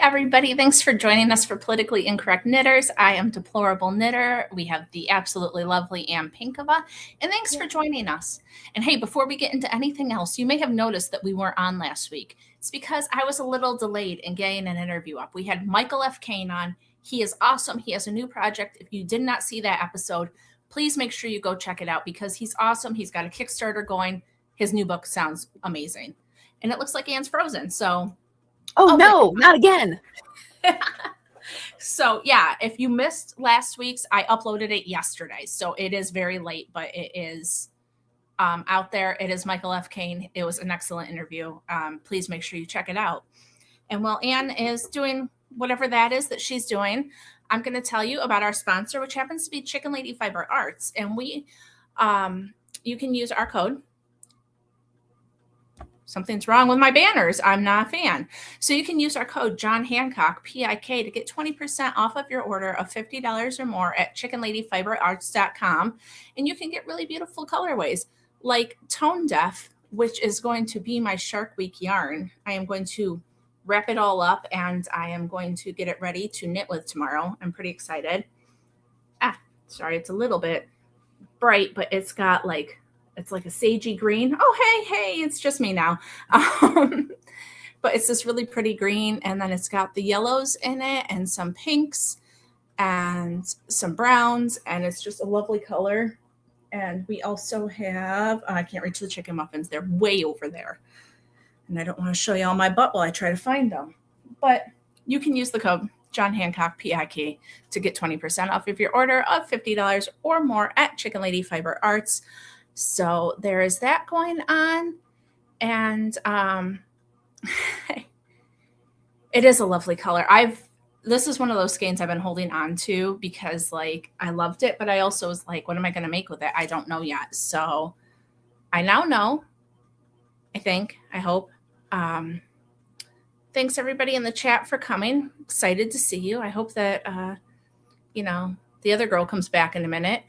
everybody. Thanks for joining us for Politically Incorrect Knitters. I am Deplorable Knitter. We have the absolutely lovely Ann Pinkova. And thanks for joining us. And hey, before we get into anything else, you may have noticed that we weren't on last week. It's because I was a little delayed in getting an interview up. We had Michael F. Kane on. He is awesome. He has a new project. If you did not see that episode, please make sure you go check it out because he's awesome. He's got a Kickstarter going. His new book sounds amazing. And it looks like Ann's frozen. So... Oh, no, not again. So, yeah, if you missed last week's, I uploaded it yesterday. So it is very late, but it is out there. It is Michael F. Kane. It was an excellent interview. Please make sure you check it out. And while Ann is doing whatever that is that she's doing, I'm going to tell you about our sponsor, which happens to be Chicken Lady Fiber Arts. And you can use our code. Something's wrong with my banners. I'm not a fan. So you can use our code John Hancock, PIK, to get 20% off of your order of $50 or more at chickenladyfiberarts.com. And you can get really beautiful colorways like Tone Deaf, which is going to be my Shark Week yarn. I am going to wrap it all up and I am going to get it ready to knit with tomorrow. I'm pretty excited. Sorry, it's a little bit bright, but it's got it's like a sagey green. Oh, hey, it's just me now. But it's this really pretty green. And then it's got the yellows in it and some pinks and some browns. And it's just a lovely color. And we also have, I can't reach the chicken muffins. They're way over there. And I don't want to show you all my butt while I try to find them. But you can use the code John Hancock, PIK, to get 20% off of your order of $50 or more at Chicken Lady Fiber Arts. So there is that going on. And it is a lovely color. This is one of those skeins I've been holding on to because I loved it, but I also was like, what am I going to make with it? I don't know yet. So I now know, I hope. Thanks everybody in the chat for coming. Excited to see you. I hope that, the other girl comes back in a minute.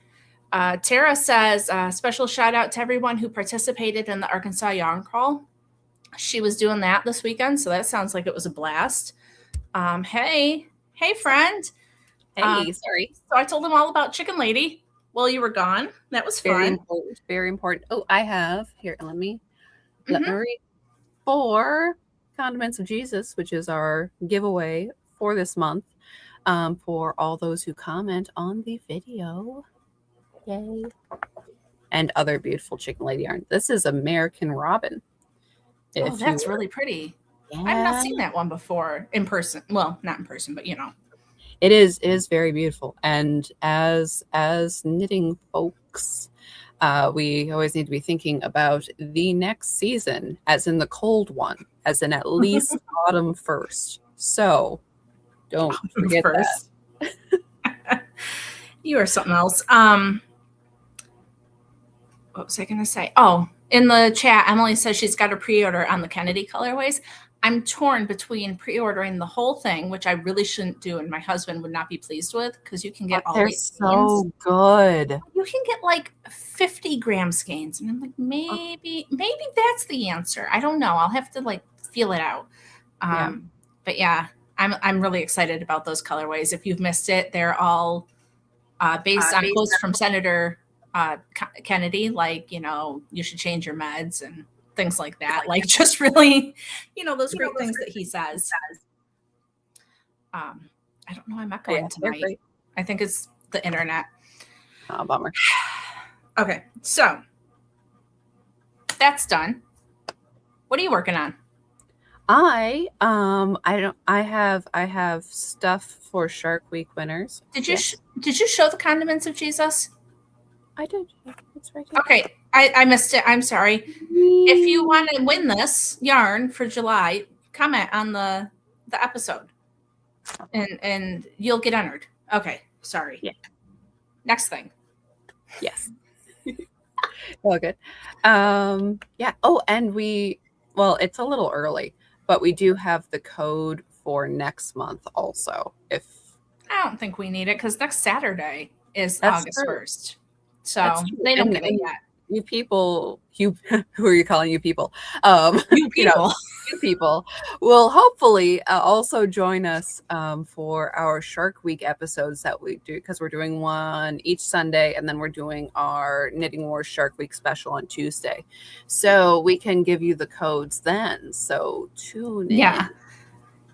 Tara says, special shout out to everyone who participated in the Arkansas Yarn Crawl. She was doing that this weekend, so that sounds like it was a blast. Hey, friend. Hey, sorry. So I told them all about Chicken Lady while you were gone. That was fun. Very important. Oh, I have. Here, let me read 4 Condiments of Jesus, which is our giveaway for this month for all those who comment on the video. Yay. And other beautiful Chicken Lady yarn. This is American Robin. That's really pretty. Yeah. I've not seen that one before in person. Well, not in person, but It is very beautiful. And as knitting folks, we always need to be thinking about the next season, as in the cold one, as in at least autumn first. So don't forget that. You are something else. What was I going to say? Oh, in the chat, Emily says she's got a pre-order on the Kennedy colorways. I'm torn between pre-ordering the whole thing, which I really shouldn't do, and my husband would not be pleased with because you can get all 8 skeins. They're so good. You can get 50 gram skeins, and I'm like, maybe that's the answer. I don't know. I'll have to feel it out. But yeah, I'm really excited about those colorways. If you've missed it, they're all based on quotes from Senator Kennedy, you should change your meds and things like that. Just really, those great things that he says. I don't know. I'm echoing tonight. I think it's the internet. Oh, bummer. Okay, so that's done. What are you working on? I have stuff for Shark Week winners. Did you show the Condiments of Jesus? I did. It's right here. Okay, I missed it. I'm sorry. If you want to win this yarn for July, comment on the episode, and you'll get entered. Okay, sorry. Yeah. Next thing. Yes. All good. Yeah. Oh, and it's a little early, but we do have the code for next month also. I don't think we need it because next Saturday is August 1st. So they don't get it yet. you people, you who are you calling you people? You You know, people. you people will hopefully also join us for our Shark Week episodes that we do, because we're doing one each Sunday, and then we're doing our Knitting Wars Shark Week special on Tuesday. So we can give you the codes then. So tune in. Yeah.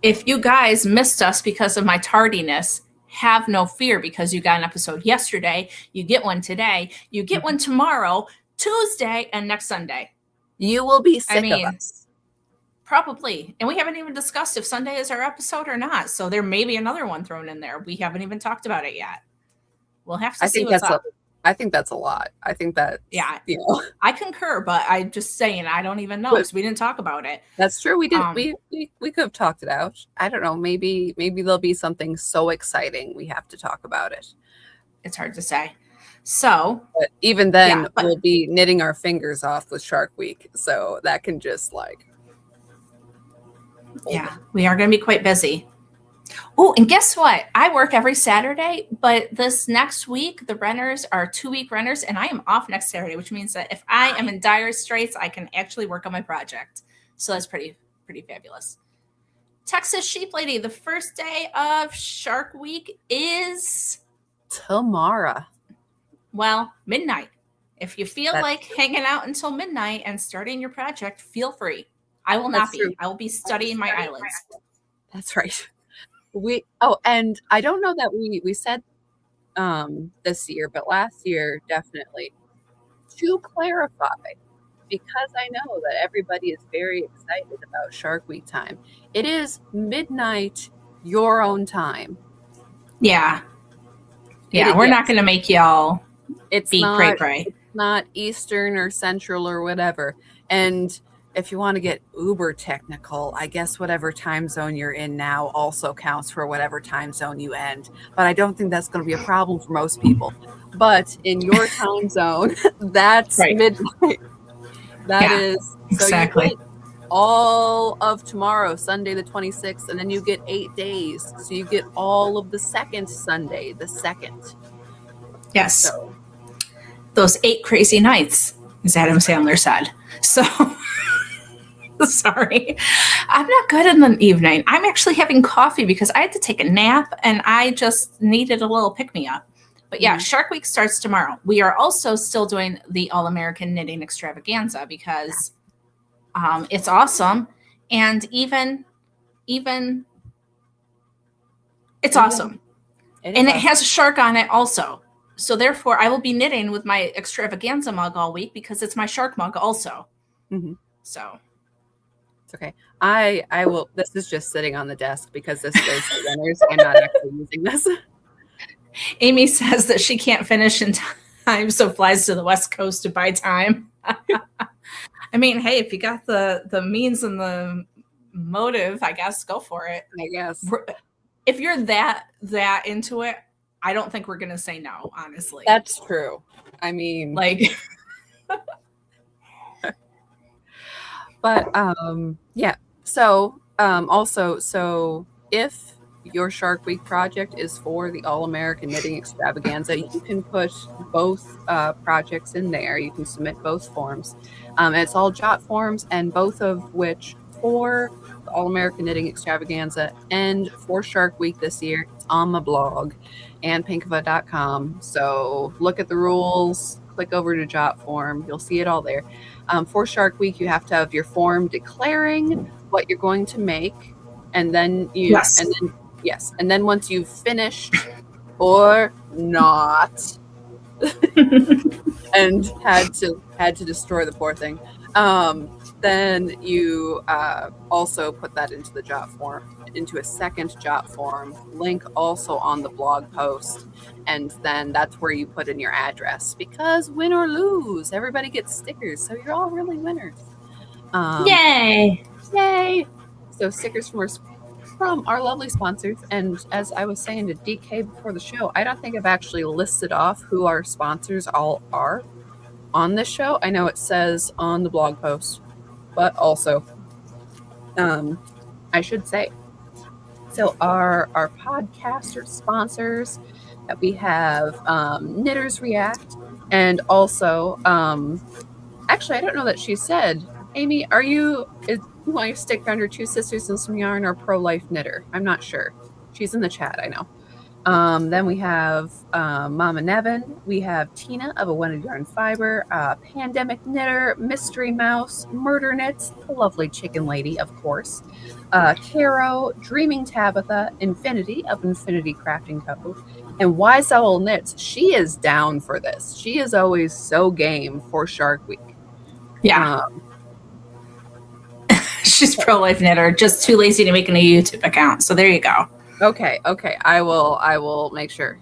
If you guys missed us because of my tardiness, have no fear, because you got an episode yesterday. You get one today. You get one tomorrow, Tuesday, and next Sunday. You will be sick of us. Probably. And we haven't even discussed if Sunday is our episode or not. So there may be another one thrown in there. We haven't even talked about it yet. We'll have to see what's up. I think that's a lot. I think that, yeah, you know, I concur, but I'm just saying I don't even know because we didn't talk about it. That's true. We did. We could have talked it out. I don't know. Maybe there'll be something so exciting we have to talk about it. It's hard to say. So, but even then, we'll be knitting our fingers off with Shark Week, so that can just like. Yeah, we are going to be quite busy. Oh, and guess what? I work every Saturday, but this next week, the renters are 2-week renters, and I am off next Saturday, which means that if I am in dire straits, I can actually work on my project. So that's pretty fabulous. Texas Sheep Lady, the first day of Shark Week is tomorrow. Well, midnight. If you feel like hanging out until midnight and starting your project, feel free. I will not be. True. I will be studying my islands. That's right. And I don't know that we said this year, but last year definitely. To clarify, because I know that everybody is very excited about Shark Week time, it is midnight your own time. Yeah. Yeah, we're not going to make y'all be cray-cray. It's not Eastern or Central or whatever. And if you want to get uber technical, I guess whatever time zone you're in now also counts for whatever time zone you end. But I don't think that's going to be a problem for most people. But in your time zone, that's midnight. That is exactly. So you get all of tomorrow, Sunday the 26th, and then you get 8 days. So you get all of the second Sunday, the 2nd. Yes. So. Those 8 crazy nights, as Adam Sandler said. So, sorry. I'm not good in the evening. I'm actually having coffee because I had to take a nap and I just needed a little pick-me-up. But yeah, Shark Week starts tomorrow. We are also still doing the All-American Knitting Extravaganza because it's awesome. And even it's awesome. And it has a shark on it also. So therefore, I will be knitting with my extravaganza mug all week because it's my shark mug also. Mm-hmm. So it's okay. I will. This is just sitting on the desk because this goes to winners. I'm not actually using this. Amy says that she can't finish in time, so flies to the West Coast to buy time. I mean, hey, if you got the means and the motive, I guess go for it. I guess if you're that into it, I don't think we're going to say no, honestly. That's true. I mean, like, but yeah. So also, so if your Shark Week project is for the All-American Knitting Extravaganza, you can put both projects in there. You can submit both forms. It's all JOT forms, and both of which for the All-American Knitting Extravaganza and for Shark Week this year, it's on my blog, annpinkava.com. So look at the rules, click over to JOT form. You'll see it all there. For Shark Week, you have to have your form declaring what you're going to make, and then and then once you've finished or not and had to destroy the poor thing, then you also put that into the JOT form, into a second JOT form, link also on the blog post, and then that's where you put in your address, because win or lose, everybody gets stickers, so you're all really winners. Yay! So stickers from our lovely sponsors. And as I was saying to DK before the show, I don't think I've actually listed off who our sponsors all are on this show. I know it says on the blog post, but also I should say, so our podcaster sponsors that we have, Knitters React, And also, actually, I don't know that she said, Amy, you want to stick under Two Sisters and Some Yarn or Pro-Life Knitter? I'm not sure. She's in the chat, I know. Then we have Mama Nevin. We have Tina of A Wetted Yarn Fiber, Pandemic Knitter, Mystery Mouse, Murder Knits, the lovely Chicken Lady, of course, Caro, Dreaming Tabitha, Infinity of Infinity Crafting Co., and Wise Owl Knits. She is down for this. She is always so game for Shark Week. Yeah. She's Pro-Life Knitter, just too lazy to make a YouTube account. So there you go. Okay. I will make sure.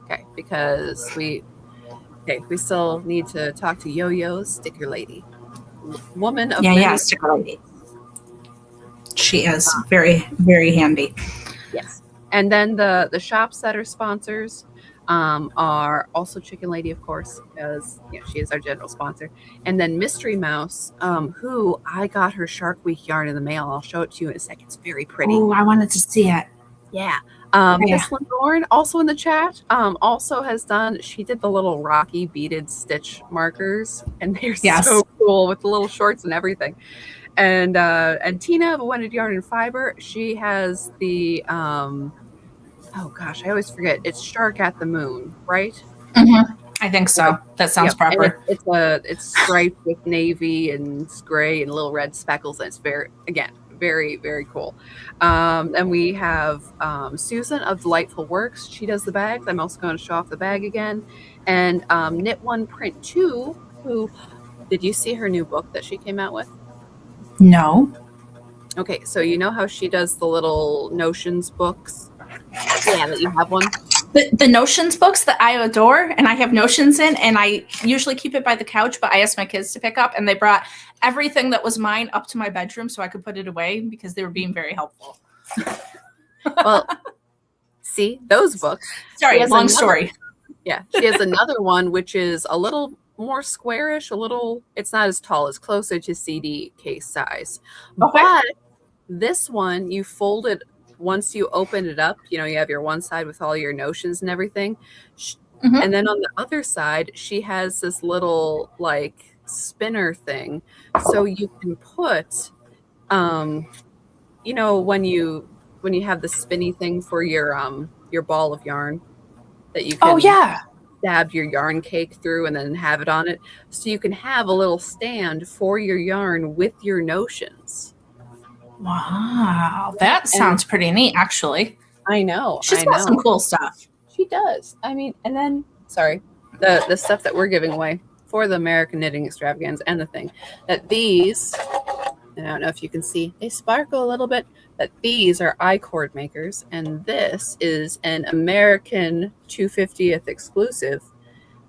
Okay, because we still need to talk to Yo-Yo, Sticker Lady. Woman of many... Sticker Lady. She is very, very handy. Yes. And then the shops that are sponsors are also Chicken Lady, of course, because she is our general sponsor. And then Mystery Mouse, who I got her Shark Week yarn in the mail. I'll show it to you in a second. It's very pretty. Oh, I wanted to see it. Yeah. Miss Lindorn, also in the chat, also has done, she did the little Rocky beaded stitch markers, and they're so cool with the little shorts and everything. And Tina of A Wetted Yarn and Fiber, she has the oh gosh, I always forget. It's Shark at the Moon, right? Mm-hmm. I think so. That sounds proper. It's striped with navy and gray and little red speckles, and it's very, very cool. And we have Susan of Delightful Works. She does the bags. I'm also going to show off the bag again. And Knit One Print Two, who, did you see her new book that she came out with? No. Okay, so you know how she does the little notions books? Yeah, that you have one. The notions books that I adore, and I have notions in, and I usually keep it by the couch, but I asked my kids to pick up, and they brought everything that was mine up to my bedroom so I could put it away because they were being very helpful. Well, see, those books. Sorry, long story. Yeah, she has another one which is a little more squarish, it's not as tall, it's closer to CD case size. Okay. But this one, you fold it once you open it up, you have your one side with all your notions and everything. Mm-hmm. And then on the other side, she has this little like spinner thing. So you can put, when you have the spinny thing for your ball of yarn that you can stab your yarn cake through and then have it on it. So you can have a little stand for your yarn with your notions. Wow, that sounds pretty neat, actually. I know. She's got some cool stuff. She does. I mean, and then, sorry, the stuff that we're giving away for the American Knitting Extravaganza and the thing, that these, and I don't know if you can see, they sparkle a little bit, that these are I-cord makers, and this is an American 250th exclusive,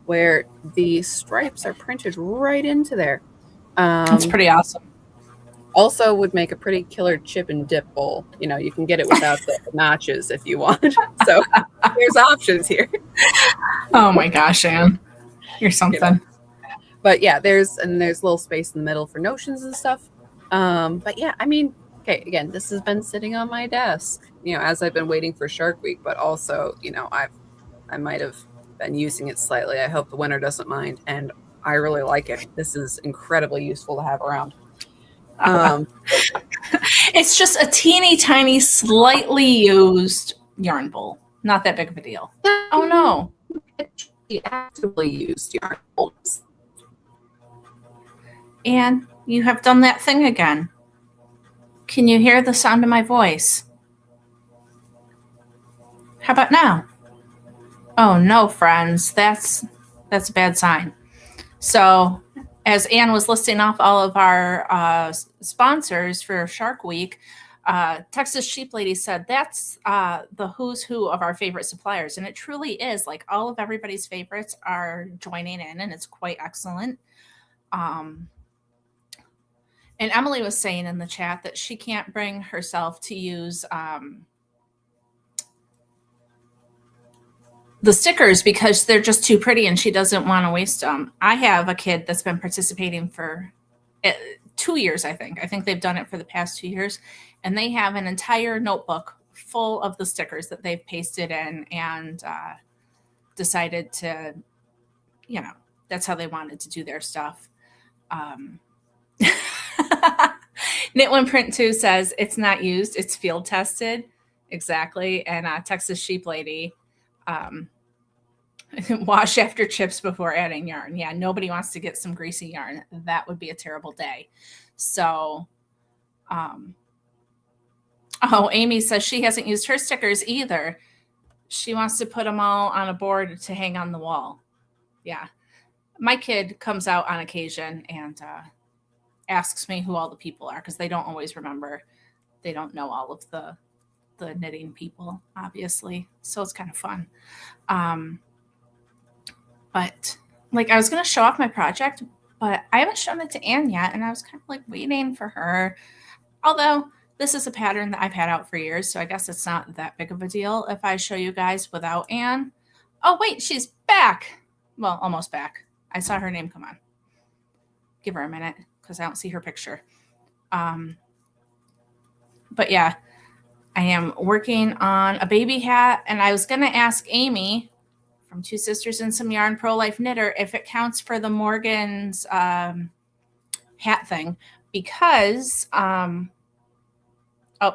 where the stripes are printed right into there. That's pretty awesome. Also would make a pretty killer chip and dip bowl. You can get it without the notches if you want. So there's options here. Oh my gosh, Anne. You're something. But yeah, there's a little space in the middle for notions and stuff. But yeah, I mean, okay, again, this has been sitting on my desk, as I've been waiting for Shark Week, but also, I might have been using it slightly. I hope the winter doesn't mind. And I really like it. This is incredibly useful to have around. It's just a teeny tiny, slightly used yarn bowl. Not that big of a deal. Oh no. Actively used yarn bowls. And you have done that thing again. Can you hear the sound of my voice? How about now? Oh no, friends. That's a bad sign. So as Anne was listing off all of our sponsors for Shark Week, Texas Sheep Lady said that's the who's who of our favorite suppliers. And it truly is. Like, all of everybody's favorites are joining in, and it's quite excellent. And Emily was saying in the chat that she can't bring herself to use the stickers because they're just too pretty and she doesn't want to waste them. I have a kid that's been participating for 2 years, I think. I think they've done it for the past 2 years. And they have an entire notebook full of the stickers that they've pasted in and decided to, that's how they wanted to do their stuff. Knit One Print 2 says it's not used, it's field tested. Exactly. And Texas Sheep Lady, wash after chips before adding yarn. Yeah, nobody wants to get some greasy yarn. That would be a terrible day. So, Amy says she hasn't used her stickers either. She wants to put them all on a board to hang on the wall. Yeah. My kid comes out on occasion and asks me who all the people are because they don't always remember. They don't know all of the knitting people, obviously. So it's kind of fun. But like I was going to show off my project, but I haven't shown it to Anne yet. And I was kind of like waiting for her. Although this is a pattern that I've had out for years. So I guess it's not that big of a deal if I show you guys without Anne. Oh, wait, she's back. Well, almost back. I saw her name come on. Give her a minute because I don't see her picture. But yeah, I am working on a baby hat. And I was going to ask Amy from Two Sisters and Some Yarn Pro-Life Knitter if it counts for the Morgan's hat thing. Because, oh,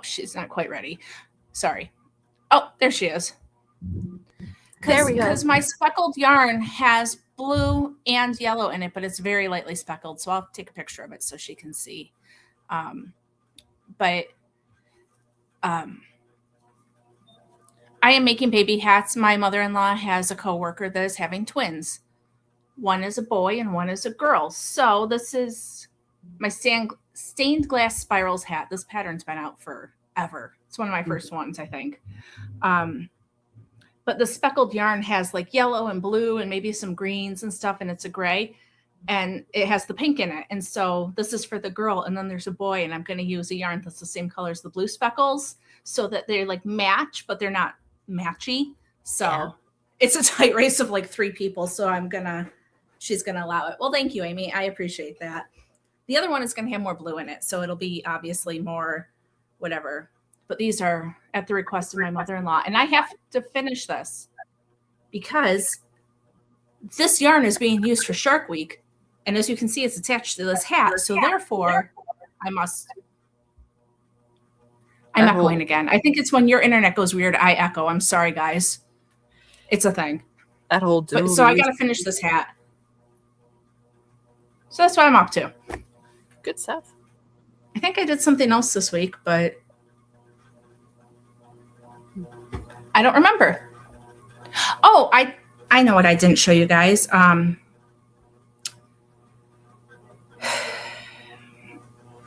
she's not quite ready. Sorry. Oh, there she is. There we go. Because my speckled yarn has blue and yellow in it, but it's very lightly speckled. So I'll take a picture of it so she can see. But I am making baby hats. My mother-in-law has a coworker that is having twins. One is a boy and one is a girl. So this is my stained glass spirals hat. This pattern's been out forever. It's one of my first ones, I think. But the speckled yarn has like yellow and blue and maybe some greens and stuff, and it's a gray. And it has the pink in it. And so this is for the girl. And then there's a boy, and I'm going to use a yarn that's the same color as the blue speckles so that they like match, but they're not matchy. So It's a tight race of like 3 people. So she's going to allow it. Well, thank you, Amy. I appreciate that. The other one is going to have more blue in it. So it'll be obviously more whatever. But these are at the request of my mother-in-law. And I have to finish this because this yarn is being used for Shark Week. And as you can see, it's attached to this hat. So therefore, I'm echoing again. I think it's when your internet goes weird, I echo. I'm sorry, guys. It's a thing. That'll do. So I got to finish this hat. So that's what I'm up to. Good stuff. I think I did something else this week, but I don't remember. Oh, I know what I didn't show you guys.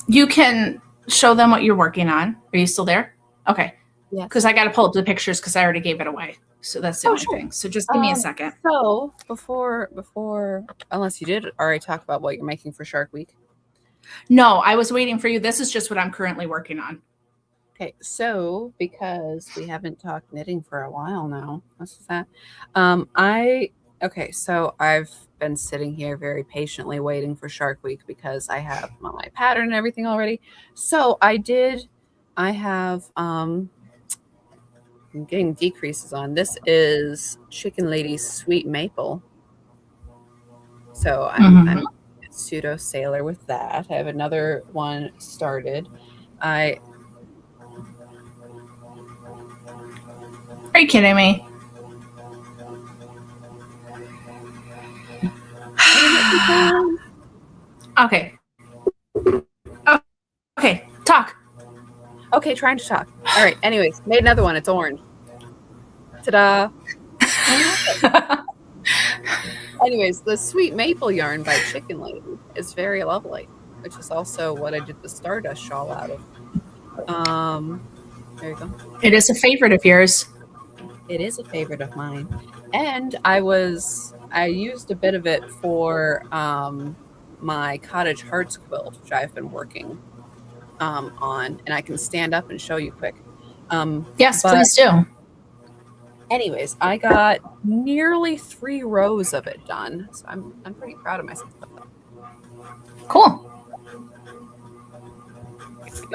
You can show them what you're working on. Are you still there? Okay. Yeah. Because I got to pull up the pictures because I already gave it away. So that's the only thing. So just give me a second. So before, unless you did already talk about what you're making for Shark Week. No, I was waiting for you. This is just what I'm currently working on. Okay, so because we haven't talked knitting for a while now, what's that? So I've been sitting here very patiently waiting for Shark Week because I have my pattern and everything already. So I have I'm getting decreases on. This is Chicken Lady's Sweet Maple. So I'm pseudo sailor with that. I have another one started. Are you kidding me? Okay. Okay, talk. Okay, trying to talk. All right, anyways, made another one. It's orange. Ta-da. Anyways, the Sweet Maple yarn by Chicken Lady is very lovely, which is also what I did the Stardust shawl out of. There you go. It is a favorite of yours. It is a favorite of mine. And I used a bit of it for my Cottage Hearts quilt, which I've been working on, and I can stand up and show you quick. Yes, please do. Anyways, I got nearly 3 rows of it done, so I'm pretty proud of myself. Cool.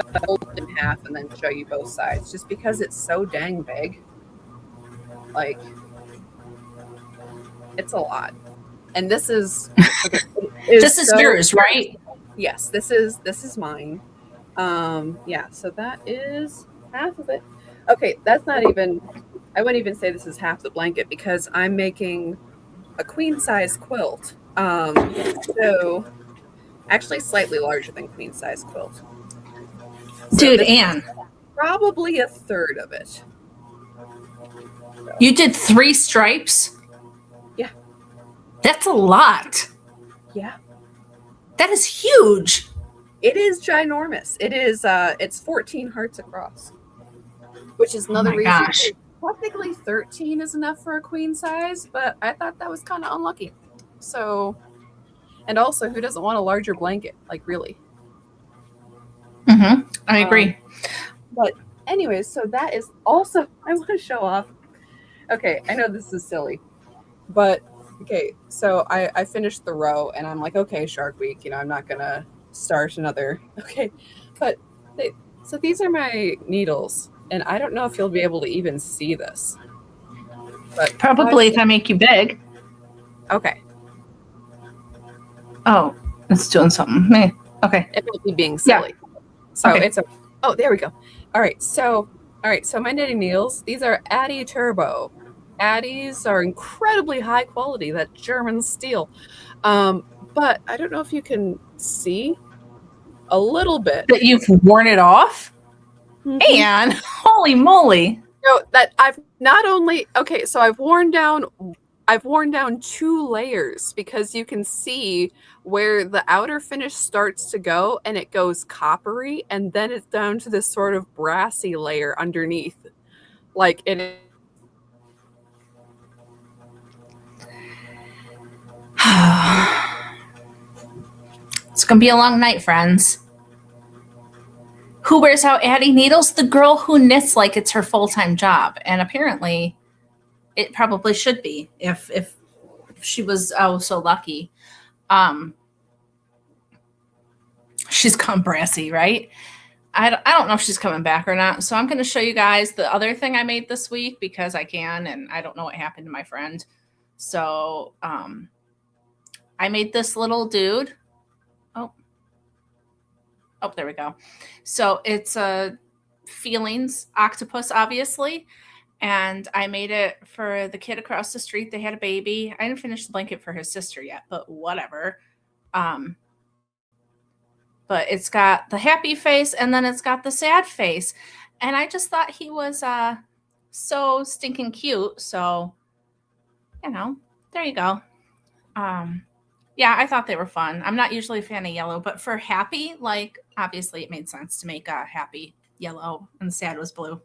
I'll fold it in half and then show you both sides, just because it's so dang big. Like, it's a lot. And this is okay. This is yours, right? Yes, this is mine. Yeah, so that is half of it. Okay, that's not even, I wouldn't even say this is half the blanket because I'm making a queen size quilt. So actually slightly larger than queen size quilt. So Dude, this Anne, is probably a third of it. you did 3 stripes? Yeah. That's a lot. Yeah. That is huge. It is ginormous. It is it's 14 hearts across. Which is another reason. Gosh. Technically 13 is enough for a queen size, but I thought that was kind of unlucky. So, and also, who doesn't want a larger blanket? Like, really? I agree. But anyways, so that is also, I want to show off. Okay, I know this is silly, but okay, so I finished the row and I'm like, okay, Shark Week, I'm not going to start another. Okay, but so these are my needles, and I don't know if you'll be able to even see this. But Probably if I make you big. Okay. Oh, it's doing something. Okay. It might be being silly. Yeah. So okay. Oh, there we go. All right. So my knitting needles, these are Addi Turbo. Addis are incredibly high quality, that German steel. But I don't know if you can see a little bit. That you've worn it off? Mm-hmm. And holy moly. So that I've not only, okay, so I've worn down 2 layers because you can see where the outer finish starts to go and it goes coppery and then it's down to this sort of brassy layer underneath. Like it. It's going to be a long night, friends. Who wears out Addi needles? The girl who knits like it's her full-time job. And apparently it probably should be if she was so lucky. She's come brassy, right? I don't know if she's coming back or not. So I'm going to show you guys the other thing I made this week because I can, and I don't know what happened to my friend. So I made this little dude. Oh, there we go. So it's a feelings octopus, obviously. And I made it for the kid across the street. They had a baby. I didn't finish the blanket for his sister yet, but whatever. But it's got the happy face and then it's got the sad face. And I just thought he was so stinking cute. So, there you go. Yeah, I thought they were fun. I'm not usually a fan of yellow, but for happy, like, obviously it made sense to make a happy yellow and sad was blue.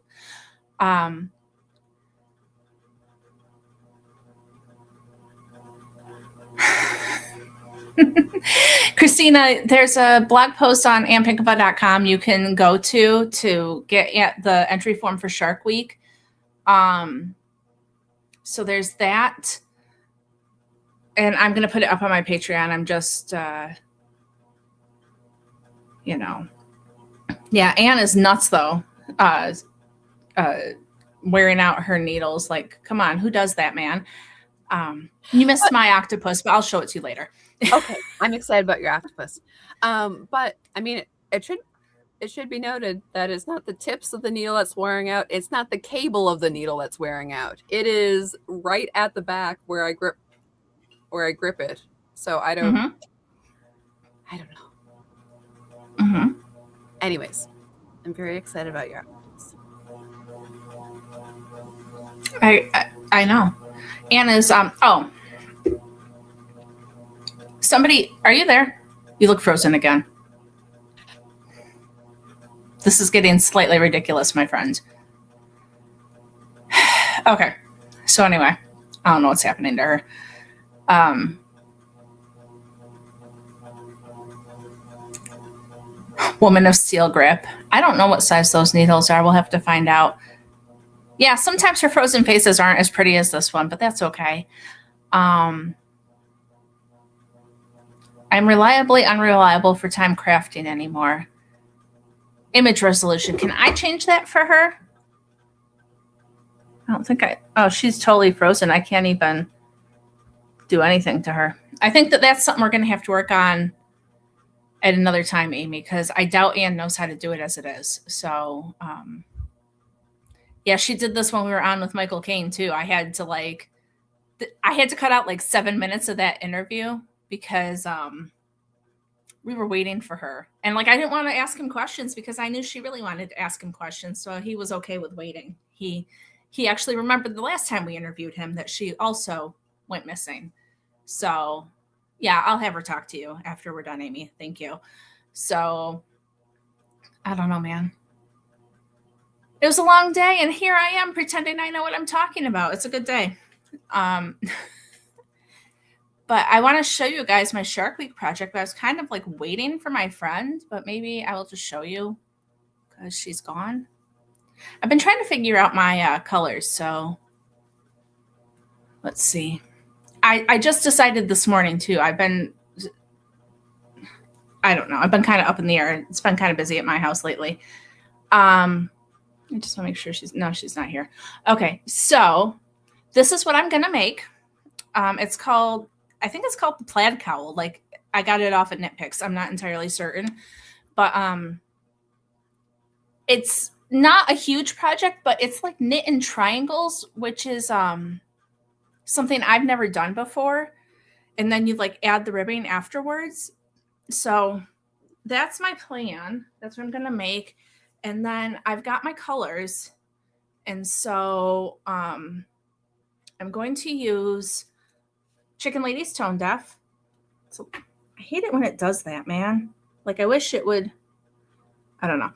Christina, there's a blog post on annpinkaba.com you can go to get at the entry form for Shark Week. So there's that. And I'm going to put it up on my Patreon. I'm just, yeah, Anne is nuts though. Wearing out her needles. Like, come on, who does that, man? You missed my octopus, but I'll show it to you later. Okay, I'm excited about your octopus. But I mean, it should be noted that it's not the tips of the needle that's wearing out. It's not the cable of the needle that's wearing out. It is right at the back where I grip it. So I don't know. Anyways, I'm very excited about your octopus. I know. Anna's somebody, are you there? You look frozen again. This is getting slightly ridiculous, my friend. Okay. So anyway, I don't know what's happening to her. Woman of Steel Grip. I don't know what size those needles are. We'll have to find out. Yeah, sometimes her frozen faces aren't as pretty as this one, but that's okay. I'm reliably unreliable for time crafting anymore. Image resolution. Can I change that for her? I don't think oh, she's totally frozen. I can't even. do anything to her. I think that that's something we're going to have to work on at another time, Amy, because I doubt Anne knows how to do it as it is. So, yeah, she did this when we were on with Michael Caine too. I had to cut out like 7 minutes of that interview because we were waiting for her. And like I didn't want to ask him questions because I knew she really wanted to ask him questions. So he was okay with waiting. He actually remembered the last time we interviewed him that she also went missing. So yeah, I'll have her talk to you after we're done, Amy. Thank you. So I don't know, man. It was a long day, and here I am pretending I know what I'm talking about. It's a good day. But I want to show you guys my Shark Week project. But I was kind of like waiting for my friend, but maybe I will just show you because she's gone. I've been trying to figure out my colors. So let's see. I just decided this morning too. I don't know. I've been kind of up in the air. It's been kind of busy at my house lately. I just want to make sure she's not here. Okay. So this is what I'm going to make. I think it's called the plaid cowl. Like I got it off at Knit Picks. I'm not entirely certain, but it's not a huge project, but it's like knit in triangles, which is something I've never done before. And then you like add the ribbing afterwards. So that's my plan. That's what I'm going to make. And then I've got my colors. And so I'm going to use Chicken Lady's Tone Deaf. So I hate it when it does that, man. Like I wish it would, I don't know.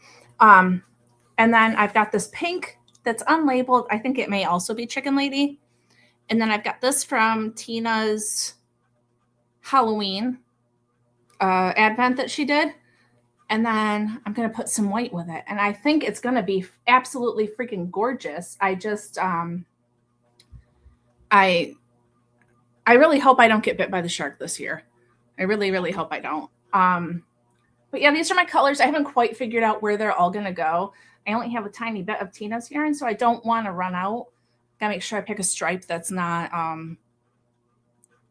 And then I've got this pink that's unlabeled. I think it may also be Chicken Lady. And then I've got this from Tina's Halloween advent that she did. And then I'm going to put some white with it. And I think it's going to be absolutely freaking gorgeous. I just, I really hope I don't get bit by the shark this year. I really, really hope I don't. But yeah, these are my colors. I haven't quite figured out where they're all going to go. I only have a tiny bit of Tina's yarn, so I don't want to run out. Gotta make sure I pick a stripe that's not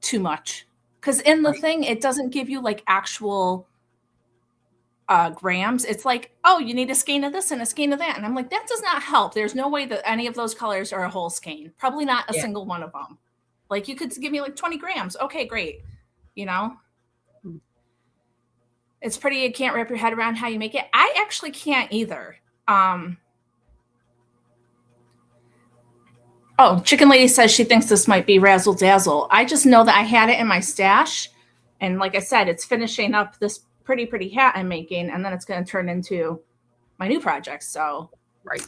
too much. Because in the thing, it doesn't give you like actual grams. It's like, oh, you need a skein of this and a skein of that. And I'm like, that does not help. There's no way that any of those colors are a whole skein. Probably not a single one of them. Like you could give me like 20 grams. Okay, great. You know? It's pretty, you can't wrap your head around how you make it. I actually can't either. Oh, Chicken Lady says she thinks this might be Razzle Dazzle. I just know that I had it in my stash. And like I said, it's finishing up this pretty hat I'm making. And then it's going to turn into my new project. So, right.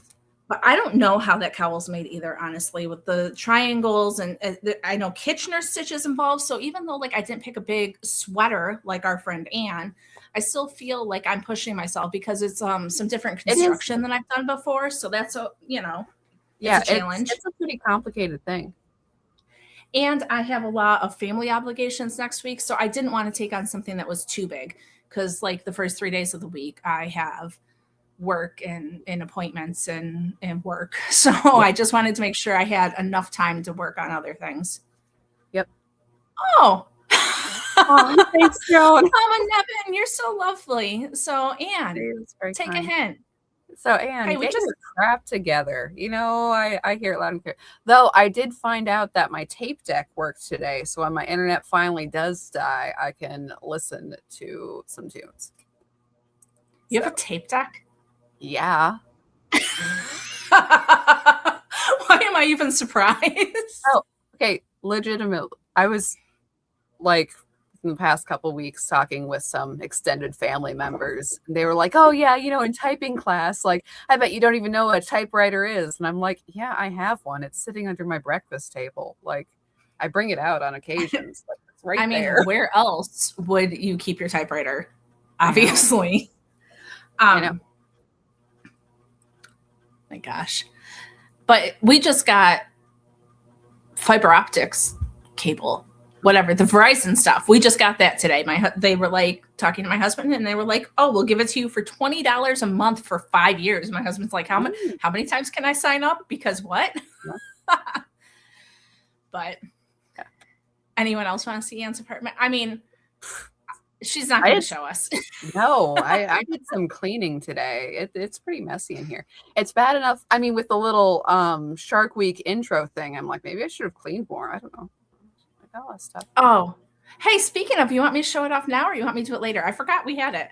But I don't know how that cowl's made either, honestly, with the triangles. And I know Kitchener stitches involved. So even though like I didn't pick a big sweater like our friend Anne, I still feel like I'm pushing myself because it's some different construction than I've done before. So that's a, it's a challenge. It's a pretty complicated thing. And I have a lot of family obligations next week. So I didn't want to take on something that was too big because like the first 3 days of the week I have work and appointments and work. So I just wanted to make sure I had enough time to work on other things. Yep. Oh, thanks, Joan. Mama Nevin, you're so lovely. So Anne, take a hint. So Anne, get your crap together. I hear it loud and clear. Though I did find out that my tape deck worked today. So when my internet finally does die, I can listen to some tunes. You have a tape deck? Yeah. Why am I even surprised? Oh, okay. Legitimate. I was like in the past couple of weeks talking with some extended family members. They were like, oh yeah, in typing class, like, I bet you don't even know what a typewriter is. And I'm like, yeah, I have one. It's sitting under my breakfast table. Like, I bring it out on occasions. Like, it's right there. Where else would you keep your typewriter? Obviously. I know. My gosh. But we just got fiber optics cable, whatever, the Verizon stuff. We just got that today. They were like talking to my husband and they were like, oh, we'll give it to you for $20 a month for 5 years. My husband's like, how many times can I sign up? Because what? But Anyone else want to see Anne's apartment? I mean, she's not I going to did- show us. No, I did some cleaning today. It's pretty messy in here. It's bad enough. I mean, with the little Shark Week intro thing, I'm like, maybe I should have cleaned more. I don't know. I got a lot of stuff. Oh, hey, speaking of, you want me to show it off now or you want me to do it later? I forgot we had it.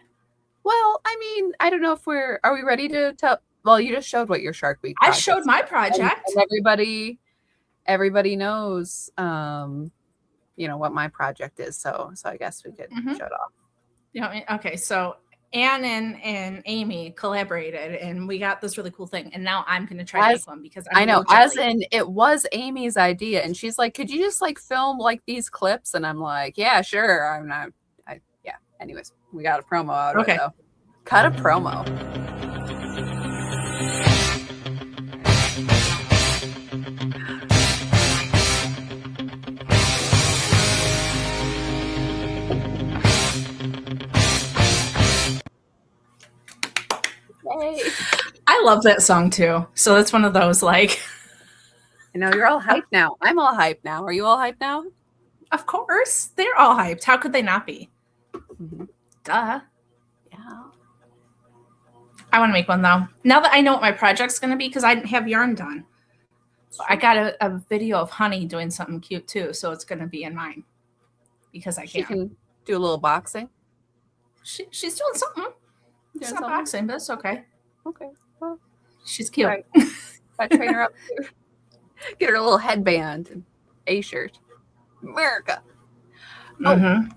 Well, I mean, I don't know if are we ready to tell? Well, you just showed what your Shark Week I project showed my is. project. And everybody knows, what my project is. So I guess we could show it off. You know, okay, so Anne and Amy collaborated, and we got this really cool thing. And now I'm going to try to make one because I know, as in it was Amy's idea, and she's like, "Could you just like film like these clips?" And I'm like, "Yeah, sure." I'm not. Yeah. Anyways, we got a promo out of it though. Cut a promo. Yay. I love that song too. So that's one of those like. I know you're all hyped now. I'm all hyped now. Are you all hyped now? Of course, they're all hyped. How could they not be? Mm-hmm. Duh. Yeah. I want to make one though. Now that I know what my project's going to be, because I didn't have yarn done. So I got a video of Honey doing something cute too. So it's going to be in mine because I She can do a little boxing. She's doing something. It's not boxing, but it's okay. Okay. Well, she's cute. Right. I train her up too. Get her a little headband and a shirt. America. Mm-hmm.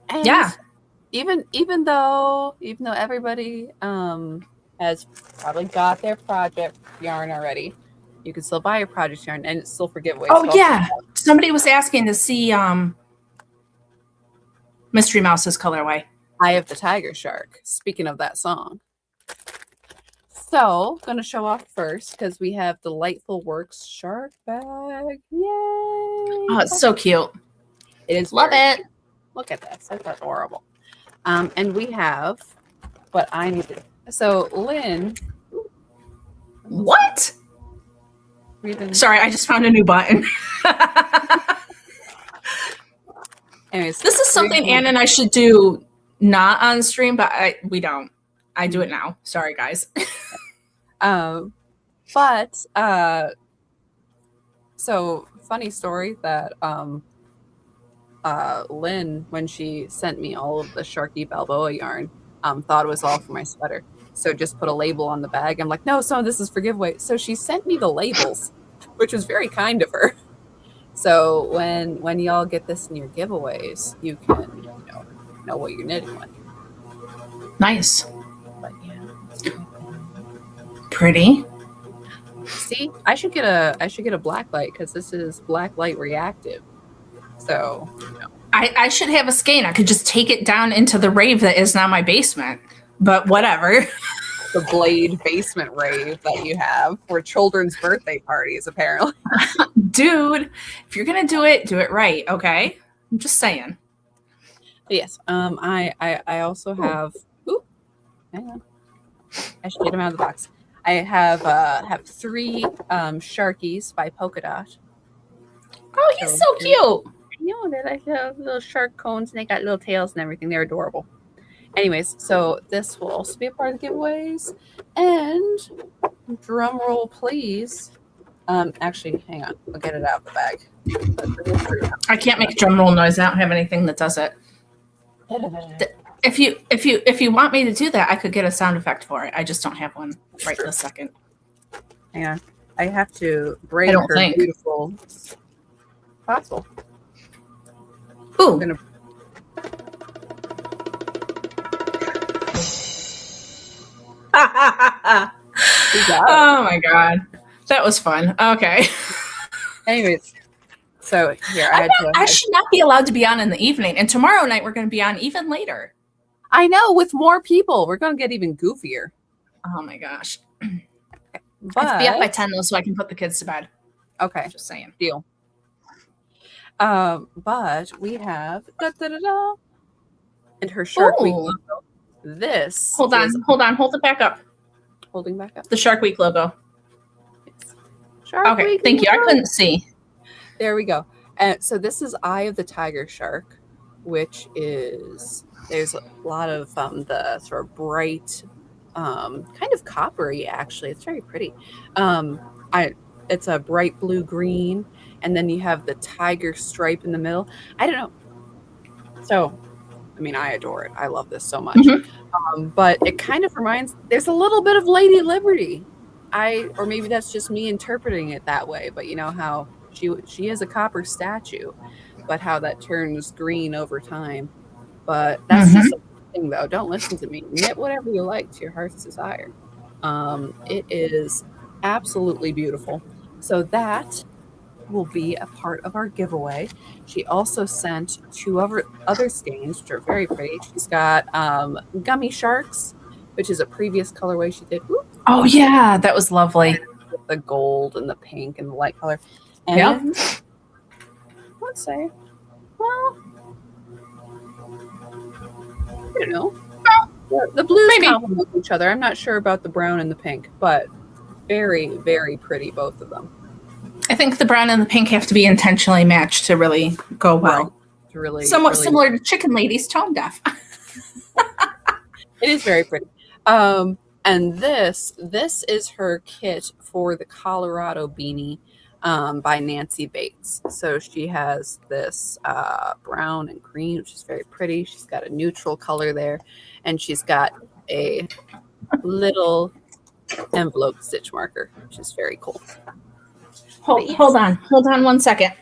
And yeah. Even though everybody has probably got their project yarn already, you can still buy your project yarn and it's still for giveaways. Oh yeah. Somebody was asking to see Mystery Mouse's colorway. I have the Tiger Shark. Speaking of that song. So, going to show off first because we have Delightful Works Shark Bag. Yay! Oh, it's so cute. It is. Love it. Cute. Look at this. That's adorable. And we have what I needed. So, Lynn. What? Sorry, I just found a new button. Anyways, this is something Anne and I should do not on stream, but we don't. I do it now. Sorry, guys. So funny story that Lynn, when she sent me all of the Sharky Balboa yarn, thought it was all for my sweater. So just put a label on the bag. I'm like, no, some of this is for giveaway. So she sent me the labels, which was very kind of her. So when y'all get this in your giveaways, you can know what you're knitting with. Nice. But yeah. Pretty. See, I should get a black light because this is black light reactive. So I should have a skein. I could just take it down into the rave that is now my basement. But whatever. The Blade basement rave that you have for children's birthday parties, apparently. Dude, if you're gonna do it right, okay? I'm just saying. Yes. I also have. Ooh, hang on. I should get them out of the box. I have 3 Sharkies by Polka Dot. Oh, he's so cute. You know, they're like little shark cones, and they got little tails and everything. They're adorable. Anyways, so this will also be a part of the giveaways. And drum roll, please. Actually, hang on. I'll get it out of the bag. I can't make a drum roll noise. I don't have anything that does it. If you want me to do that, I could get a sound effect for it. I just don't have one right this second. Hang on. I have to break her beautiful possible. Ooh. Oh my god, that was fun. Okay. Anyways, so here I should not be allowed to be on in the evening, and tomorrow night we're going to be on even later. I know, with more people, we're going to get even goofier. Oh my gosh. But I have to be up by 10 though, so I can put the kids to bed. Okay, Just saying. Deal. But we have and her Shark Week logo. This hold on, hold it back up. Holding back up the Shark Week logo. Yes. Shark okay, Week thank logo. you. I couldn't see. There we go. And so this is Eye of the Tiger Shark, which is there's a lot of the sort of bright, kind of coppery. Actually, it's very pretty. I it's a bright blue green, and then you have the tiger stripe in the middle. I don't know. So, I mean, I adore it. I love this so much. Mhm. But it kind of reminds. There's a little bit of Lady Liberty. Or maybe that's just me interpreting it that way. But you know how she is a copper statue, but how that turns green over time. But that's just Mhm. a thing, though. Don't listen to me. Knit whatever you like to your heart's desire. It is absolutely beautiful. So that will be a part of our giveaway. She also sent two other skeins, which are very pretty. She's got Gummy Sharks, which is a previous colorway she did. Ooh, Oh yeah, that was lovely. with the gold and the pink and the light color. Yep. And let's say, well, I don't know. The blues Maybe. complement each other. I'm not sure about the brown and the pink, but very, very pretty, both of them. I think the brown and the pink have to be intentionally matched to really go well. Right. It's really, Somewhat really similar to Chicken Lady's Tone Deaf. It is very pretty. And this is her kit for the Colorado beanie by Nancy Bates. So she has this brown and green, which is very pretty. She's got a neutral color there, and she's got a little envelope stitch marker, which is very cool. Hold on 1 second.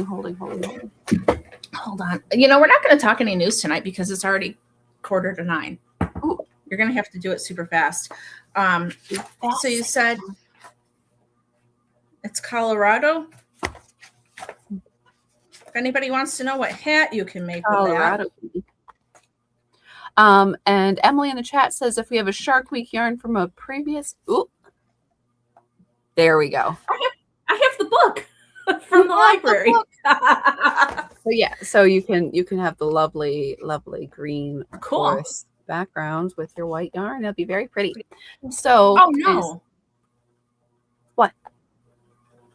Holding. Hold on. You know, we're not going to talk any news tonight because it's already 8:45. Ooh. You're going to have to do it super fast. So you said it's Colorado. If anybody wants to know what hat you can make Colorado. with And Emily in the chat says if we have a Shark Week yarn from a previous, ooh, there we go. I have the book from the library. So yeah, so you can have the lovely green Cool forest background with your white yarn. That'll be very pretty. So oh no, what?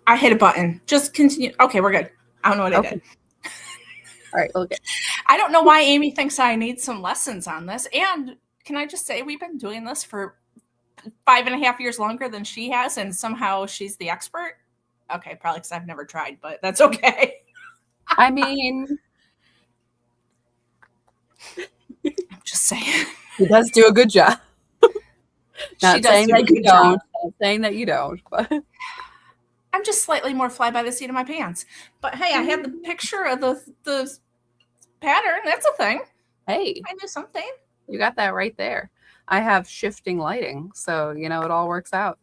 I hit a button. Just continue. Okay, we're good. I don't know what I did. All right, okay. I don't know why Amy thinks I need some lessons on this. And can I just say we've been doing this for 5.5 years longer than she has, and somehow she's the expert. Okay, probably because I've never tried, but that's okay. I mean, I'm just saying. he does do a good job. Not She does saying do a that you good job. don't. Not saying that you don't, but I'm just slightly more fly by the seat of my pants. But hey, I had the picture of the pattern. That's a thing. hey, I knew something. you got that right there. I have shifting lighting, so you know it all works out.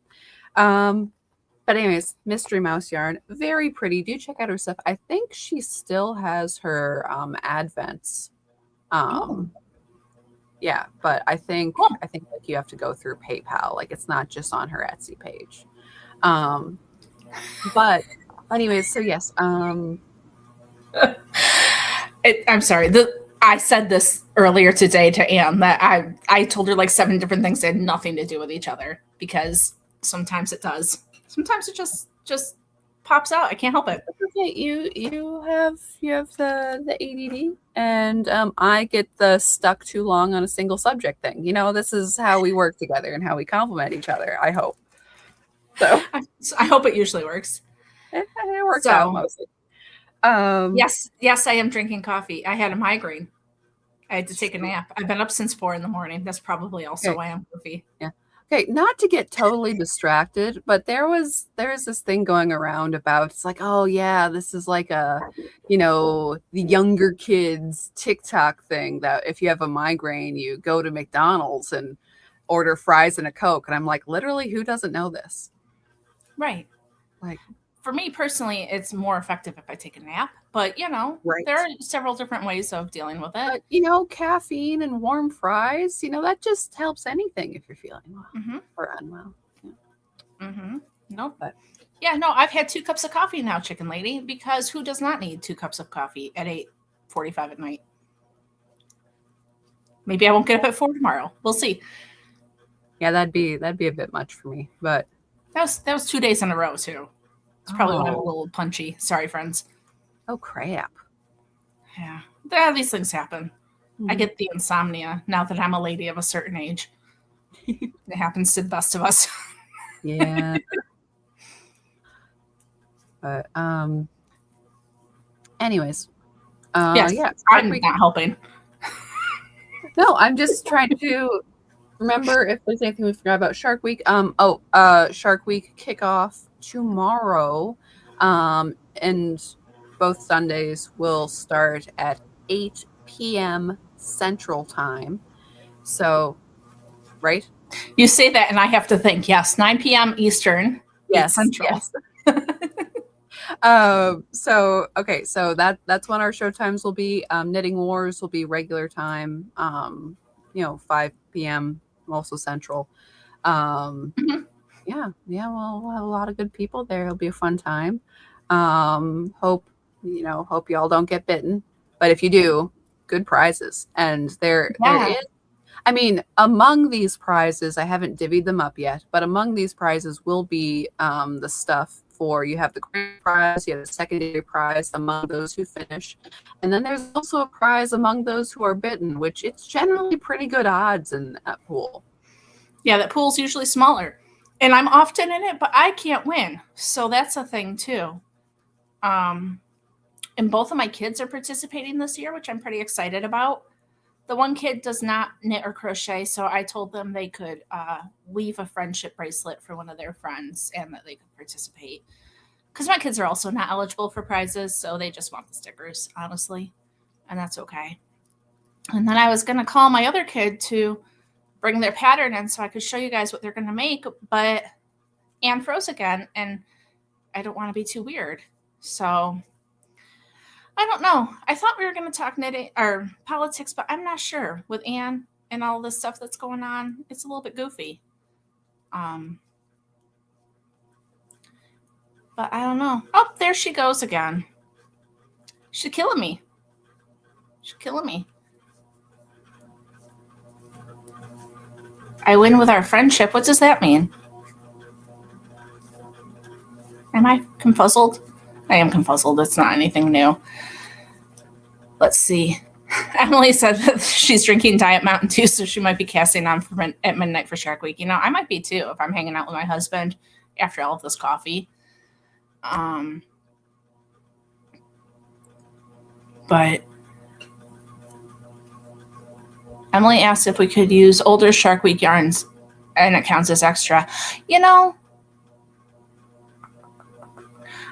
But anyways, Mystery Mouse yarn, very pretty. Do check out her stuff. I think she still has her advents. Yeah, but I think like you have to go through PayPal. Like it's not just on her Etsy page. But anyways, so yes. I'm sorry. I said this earlier today to Anne that I told her like 7 different things that had nothing to do with each other because sometimes it does. Sometimes it just pops out. I can't help it. Okay, you have the ADD, and I get the stuck too long on a single subject thing. You know, this is how we work together and how we complement each other. I hope. So I hope it usually works. It works out mostly. Yes, I am drinking coffee. I had a migraine. I had to take a nap. I've been up since 4 a.m. That's probably also why I'm goofy. Yeah. Okay, not to get totally distracted, but there's this thing going around about it's like, oh yeah, this is like a, you know, the younger kids TikTok thing that if you have a migraine, you go to McDonald's and order fries and a Coke. And I'm like, literally, who doesn't know this? Right. Like, for me personally, it's more effective if I take a nap. But, you know, there are several different ways of dealing with it. But, you know, caffeine and warm fries, you know, that just helps anything if you're feeling well or unwell. Yeah. Nope. But yeah, no, I've had 2 cups of coffee now, Chicken Lady, because who does not need 2 cups of coffee at 8:45 at night? Maybe I won't get up at 4 tomorrow. We'll see. Yeah, that'd be a bit much for me, but that was 2 days in a row too. It's probably why I'm a little punchy. Sorry, friends. Oh, crap. Yeah, these things happen. I Mhm. get the insomnia now that I'm a lady of a certain age. It happens to the best of us. Yeah. But anyways, Yes, yeah, Shark I'm Week. not helping. No, I'm just trying to remember if there's anything we forgot about Shark Week. Shark Week kickoff tomorrow. And both Sundays will start at 8 p.m. Central Time. So, right? You say that, and I have to think. Yes, 9 p.m. Eastern, 8 Yes, Central. yes. Okay, so that's when our show times will be. Knitting Wars will be regular time. 5 p.m. also Central. Mhm. Yeah, we'll have a lot of good people there. It'll be a fun time. Hope y'all don't get bitten, but if you do, good prizes. And there Yeah. is, I mean, among these prizes, I haven't divvied them up yet, but among these prizes will be the stuff for you have the grand prize, you have the secondary prize among those who finish, and then there's also a prize among those who are bitten, which it's generally pretty good odds in that pool. Yeah, that pool's usually smaller. And I'm often in it, but I can't win. So that's a thing too. Um, and both of my kids are participating this year, which I'm pretty excited about. The one kid does not knit or crochet, so I told them they could leave a friendship bracelet for one of their friends and that they could participate. Because my kids are also not eligible for prizes, so they just want the stickers, honestly. And that's okay. And then I was going to call my other kid to bring their pattern in so I could show you guys what they're going to make, but Anne froze again, and I don't want to be too weird. So I don't know. I thought we were going to talk knitting or politics, but I'm not sure with Anne and all this stuff that's going on. It's a little bit goofy. Um, but I don't know. Oh, there she goes again. She's killing me. She's killing me. I win with our friendship. What does that mean? Am I confuzzled? I am confuzzled. It's not anything new. Let's see. Emily said that she's drinking Diet Mountain Dew, so she might be casting on at midnight for Shark Week. I might be too if I'm hanging out with my husband after all of this coffee. But Emily asked if we could use older Shark Week yarns and it counts as extra.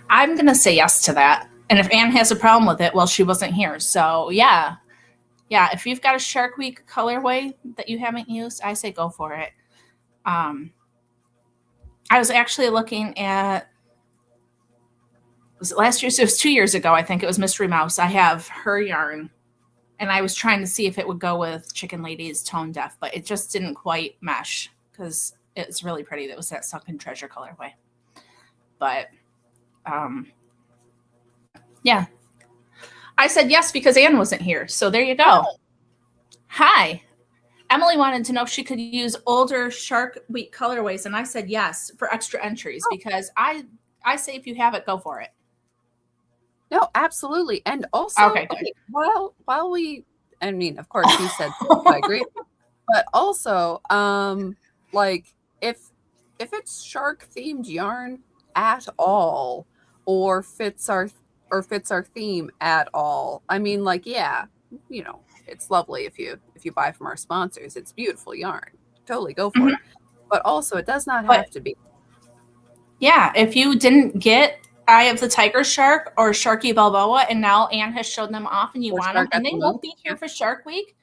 I'm going to say yes to that. And if Anne has a problem with it, well, she wasn't here. So, yeah, if you've got a Shark Week colorway that you haven't used, I say go for it. I was actually looking at, was it last year? So it was 2 years ago, I think. It was Mystery Mouse. I have her yarn, and I was trying to see if it would go with Chicken Lady's Tone Deaf, but it just didn't quite mesh because it's really pretty. That was that Sunken Treasure colorway. But, yeah. I said yes because Anne wasn't here. So there you go. Hi. Emily wanted to know if she could use older Shark Week colorways, and I said yes for extra entries because I say if you have it, go for it. No, absolutely. And also, Okay, good. while we, I mean, of course, you said so, I agree. But also, like if it's shark themed yarn at all, or fits our theme at all, I mean, like, yeah, it's lovely if you buy from our sponsors. It's beautiful yarn. Totally go for it. But also, it does not have to be. Yeah, if you didn't get Eye of the Tiger Shark or Sharky Balboa, and now Anne has shown them off and you want them, and they won't be here for Shark Week.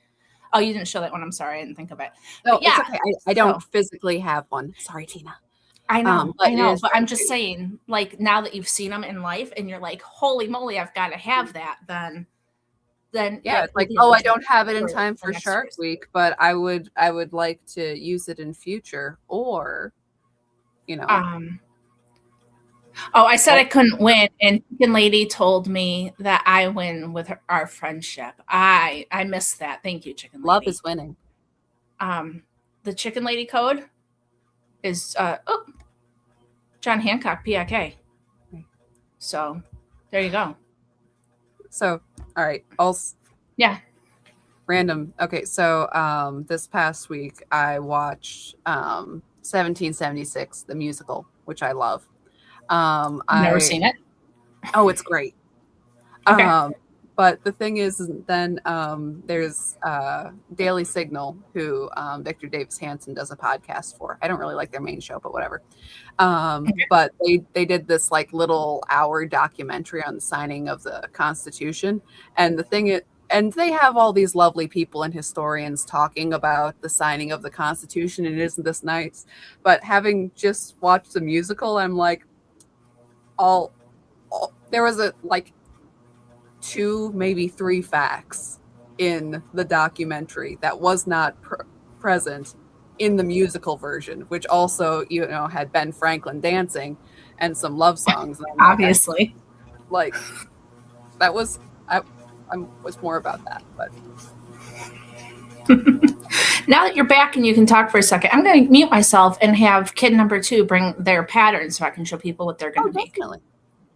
Oh, you didn't show that one. I'm sorry. I didn't think of it. No, yeah, it's okay. I don't physically have one. Sorry, Tina. I know. But I'm just saying, like, now that you've seen them in life and you're like, holy moly, I've got to have that, then yeah, it's like, oh, I don't have it in time for Shark Week, but I would like to use it in future, or Oh, I said I couldn't win, and Chicken Lady told me that I win with our friendship. I missed that. Thank you, Chicken Lady. Love is winning. The Chicken Lady code is John Hancock PIK. So there you go. So, all right. Also, Yeah. random. Okay, so this past week I watched 1776, the musical, which I love. Never I seen it. Oh, it's great. Okay. But the thing is, then there's Daily Signal, who Victor Davis Hanson does a podcast for. I don't really like their main show, but whatever. But they did this like little hour documentary on the signing of the Constitution, and the thing is, and they have all these lovely people and historians talking about the signing of the Constitution, and isn't this nice? But having just watched the musical, I'm like, all there was a like 2, maybe 3 facts in the documentary that was not present in the musical version, which also, had Ben Franklin dancing and some love songs. And I'm Obviously. like that was, I was more about that, but. Now that you're back and you can talk for a second, I'm going to mute myself and have kid number 2 bring their patterns so I can show people what they're going to make. Definitely.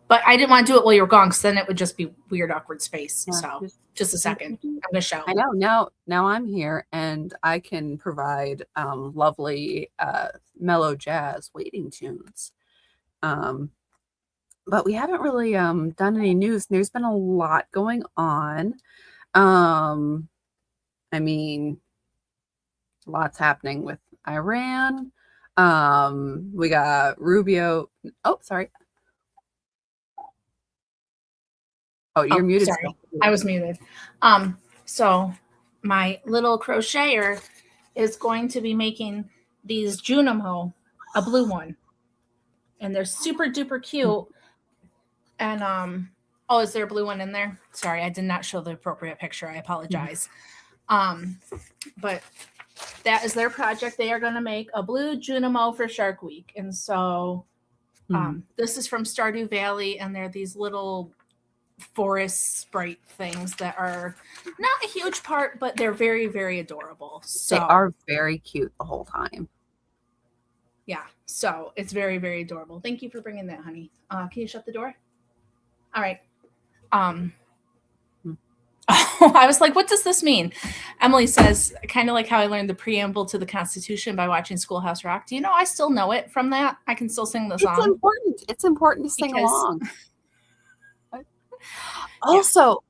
But I didn't want to do it while you were gone, because then it would just be weird, awkward space. Yeah, so just a second. I'm going to show. I know. Now I'm here and I can provide lovely mellow jazz waiting tunes. But we haven't really done any news. There's been a lot going on. I mean, lots happening with Iran. We got Rubio. Oh, sorry. Oh, you're muted. Sorry, I was muted. So my little crocheter is going to be making these Junimo, a blue one, and they're super duper cute. And oh, is there a blue one in there? Sorry, I did not show the appropriate picture. I apologize. But that is their project. They are going to make a blue Junimo for Shark Week, and so this is from Stardew Valley, and they're these little forest sprite things that are not a huge part, but they're very, very adorable. So they are very cute the whole time. Yeah, so it's very, very adorable. Thank you for bringing that, honey. Can you shut the door? All right. I was like, what does this mean? Emily says, kind of like how I learned the preamble to the Constitution by watching Schoolhouse Rock. Do you know I still know it from that? I can still sing the song. It's important. It's important to sing along.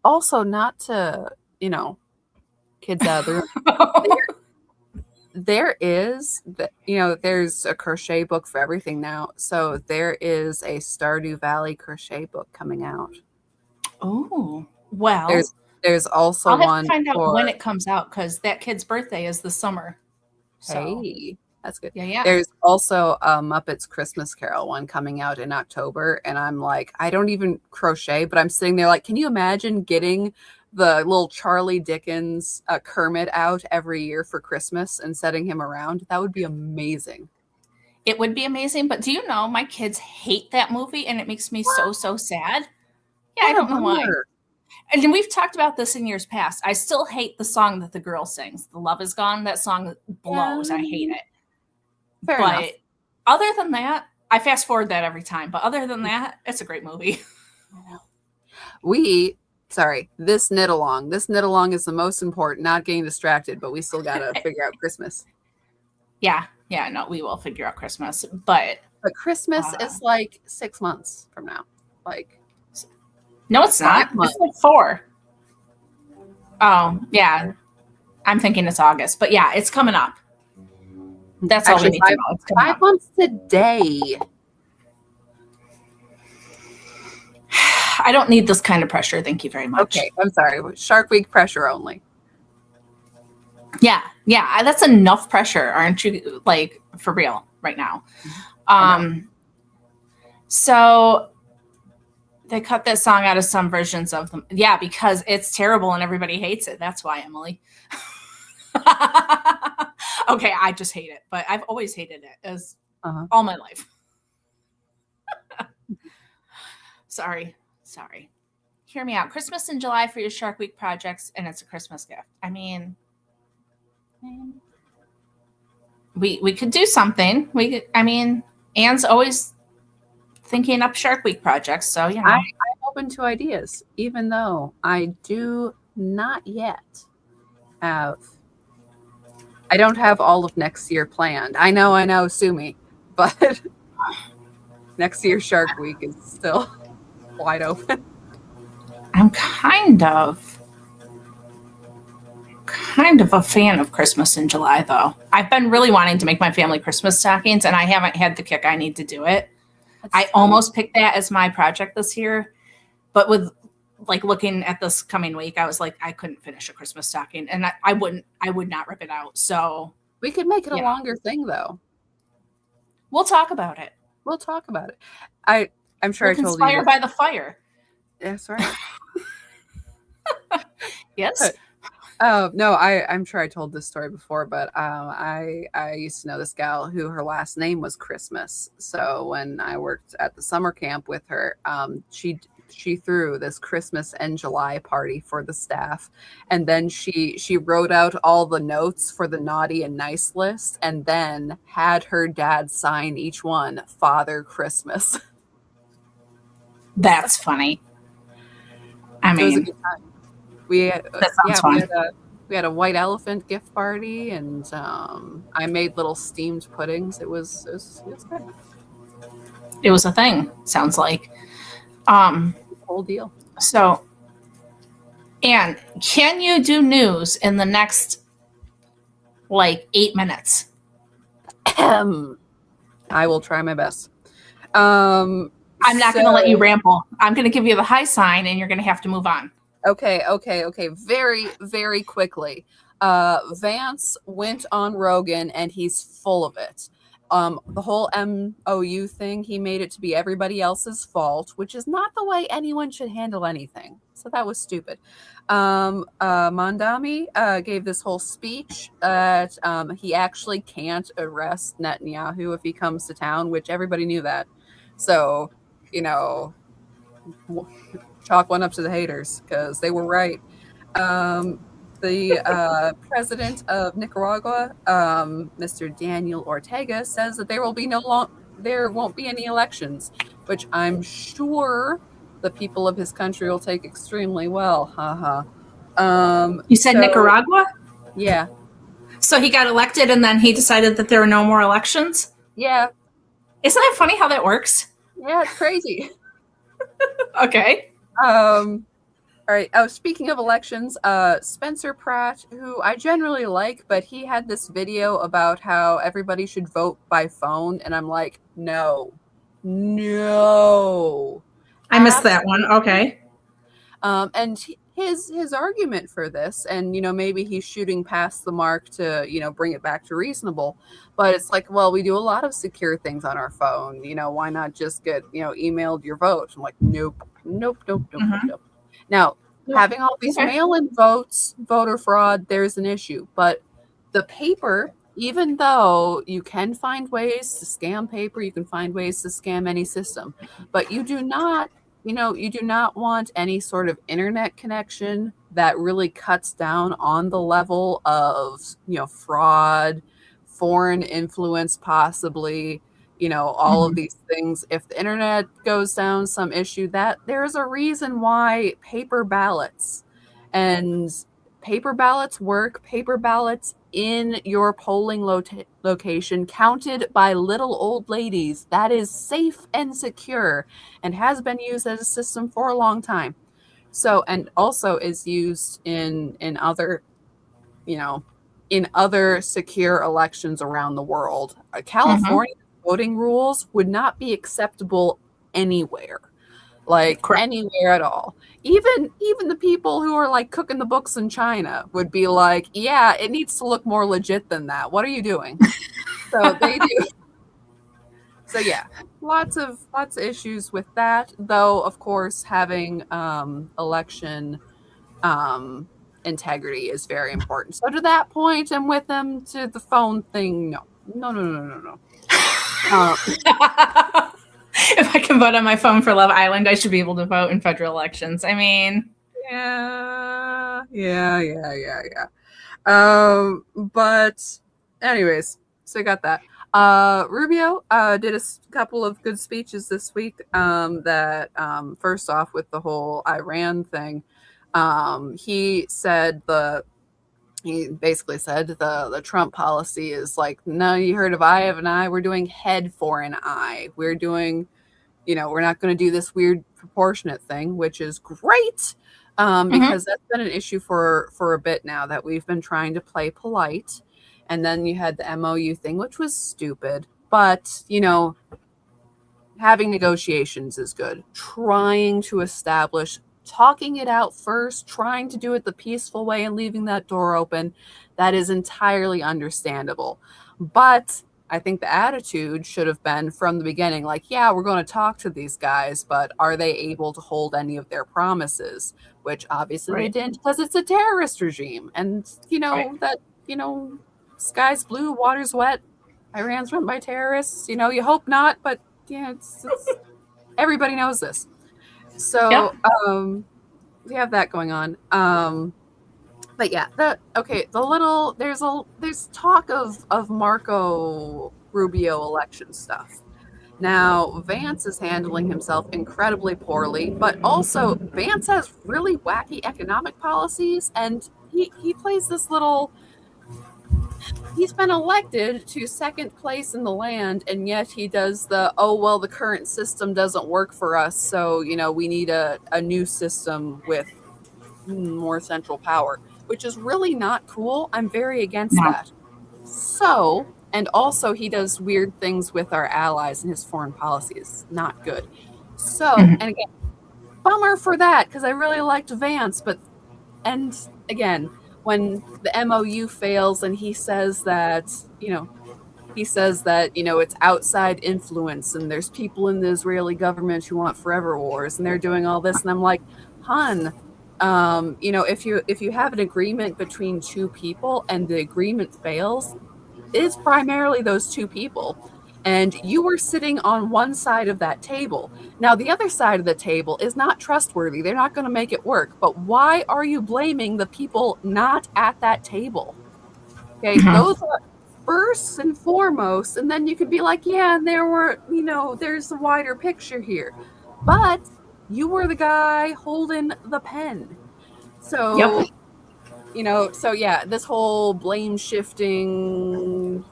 Also, not to, kids out of the room. There is, there's a crochet book for everything now. So there is a Stardew Valley crochet book coming out. Oh, well. There's also I'll have one to find out when it comes out, because that kid's birthday is this summer. So. Hey, that's good. Yeah. There's also a Muppets Christmas Carol one coming out in October, and I'm like, I don't even crochet, but I'm sitting there like, can you imagine getting the little Charlie Dickens Kermit out every year for Christmas and setting him around? That would be amazing. It would be amazing, but do you know my kids hate that movie, and it makes me so sad. Yeah, I don't know why. And we've talked about this in years past. I still hate the song that the girl sings. The Love Is Gone. That song blows. I hate it. Fair enough. Other than that, I fast forward that every time. But other than that, it's a great movie. This knit along. This knit along is the most important. Not getting distracted, but we still got to figure out Christmas. Yeah. No, we will figure out Christmas. But Christmas is like 6 months from now. No, it's not. It's like 4. Oh, yeah. I'm thinking it's August. But yeah, it's coming up. That's all we need to know. It's 5 months today. I don't need this kind of pressure. Thank you very much. Okay, I'm sorry. Shark Week pressure only. Yeah. That's enough pressure, aren't you? Like, for real right now. So they cut that song out of some versions of them. Yeah, because it's terrible and everybody hates it. That's why, Emily. Okay, I just hate it, but I've always hated it as all my life. Sorry. Hear me out. Christmas in July for your Shark Week projects, and it's a Christmas gift. I mean, we could do something. Anne's always thinking up Shark Week projects, so I open to ideas, even though I do not yet have. I don't have all of next year planned. I know, sue me, but next year Shark Week is still wide open. I'm kind of a fan of Christmas in July, though. I've been really wanting to make my family Christmas stockings, and I haven't had the kick I need to do it. I almost picked that as my project this year, but with like looking at this coming week, I was like, I couldn't finish a Christmas stocking, and I would not rip it out. So We could make it a longer thing, though. We'll talk about it. We'll talk about it. I'm sure we'll I told you. Conspire by the fire. That's right. Yes. No, I'm sure I told this story before, but I used to know this gal who her last name was Christmas. So when I worked at the summer camp with her, she threw this Christmas and July party for the staff, and then she wrote out all the notes for the naughty and nice list, and then had her dad sign each one Father Christmas. That's funny. I mean, it was a good time. We fun. We had a white elephant gift party, and I made little steamed puddings. It was good. It was a thing. Sounds like. Whole deal. So, Anne, can you do news in the next like 8 minutes? I will try my best. I'm not going to let you ramble. I'm going to give you the high sign, and you're going to have to move on. Okay. Very, very quickly. Vance went on Rogan, and he's full of it. The whole MOU thing, he made it to be everybody else's fault, which is not the way anyone should handle anything. So that was stupid. Mandami gave this whole speech that he actually can't arrest Netanyahu if he comes to town, which everybody knew that. So, chalk one up to the haters because they were right. The president of Nicaragua, Mr. Daniel Ortega, says that there won't be any elections, which I'm sure the people of his country will take extremely well. You said Nicaragua? Yeah. So he got elected, and then he decided that there were no more elections? Yeah. Isn't that funny how that works? Yeah, it's crazy. Okay. All right. Oh, speaking of elections, Spencer Pratt, who I generally like, but he had this video about how everybody should vote by phone, and I'm like, no. I missed that one. Okay. And his argument for this, and maybe he's shooting past the mark to bring it back to reasonable, but it's like, well, we do a lot of secure things on our phone. Why not just get emailed your vote? I'm like, nope. Now, having all these mail-in votes, voter fraud, there's an issue. But the paper, even though you can find ways to scam paper, you can find ways to scam any system, but you do not want any sort of internet connection that really cuts down on the level of, fraud, foreign influence, possibly, all of these things. If the internet goes down some issue, that there's a reason why paper ballots work. Paper ballots in your polling location counted by little old ladies. That is safe and secure and has been used as a system for a long time. So, and also is used in other, in other secure elections around the world. California voting rules would not be acceptable anywhere, anywhere at all. Even the people who are like cooking the books in China would be like, yeah, it needs to look more legit than that. What are you doing? So they do. So yeah, lots of issues with that, though. Of course, having election integrity is very important. So to that point, I'm with them. To the phone thing, no. If I can vote on my phone for Love Island, I should be able to vote in federal elections. I mean, yeah. But anyways, so I got that. Rubio did a couple of good speeches this week. That first off, with the whole Iran thing, he basically said the Trump policy is like, no, you heard of eye of an eye. We're doing head for an eye. We're doing, we're not going to do this weird proportionate thing, which is great. Because that's been an issue for a bit now, that we've been trying to play polite. And then you had the MOU thing, which was stupid. But, having negotiations is good. Trying to establish, talking it out first, trying to do it the peaceful way and leaving that door open, that is entirely understandable. But I think the attitude should have been from the beginning, like, yeah, we're going to talk to these guys, but are they able to hold any of their promises? Which obviously they didn't, because it's a terrorist regime. And, sky's blue, water's wet, Iran's run by terrorists. You hope not, but yeah, it's everybody knows this. So we have that going on. But yeah, there's talk of Marco Rubio election stuff. Now, Vance is handling himself incredibly poorly, but also Vance has really wacky economic policies, and he plays this little. He's been elected to second place in the land, and yet he does the current system doesn't work for us, so we need a new system with more central power, which is really not cool. I'm very against that. So, and also he does weird things with our allies, and his foreign policy is not good. So, and again, bummer for that, because I really liked Vance, and again, when the MOU fails and he says that, it's outside influence and there's people in the Israeli government who want forever wars and they're doing all this. And I'm like, hun, if you have an agreement between two people and the agreement fails, it's primarily those two people. And you were sitting on one side of that table. Now, the other side of the table is not trustworthy. They're not going to make it work. But why are you blaming the people not at that table? Okay, those are first and foremost. And then you could be like, yeah, there's a wider picture here. But you were the guy holding the pen. So, this whole blame shifting...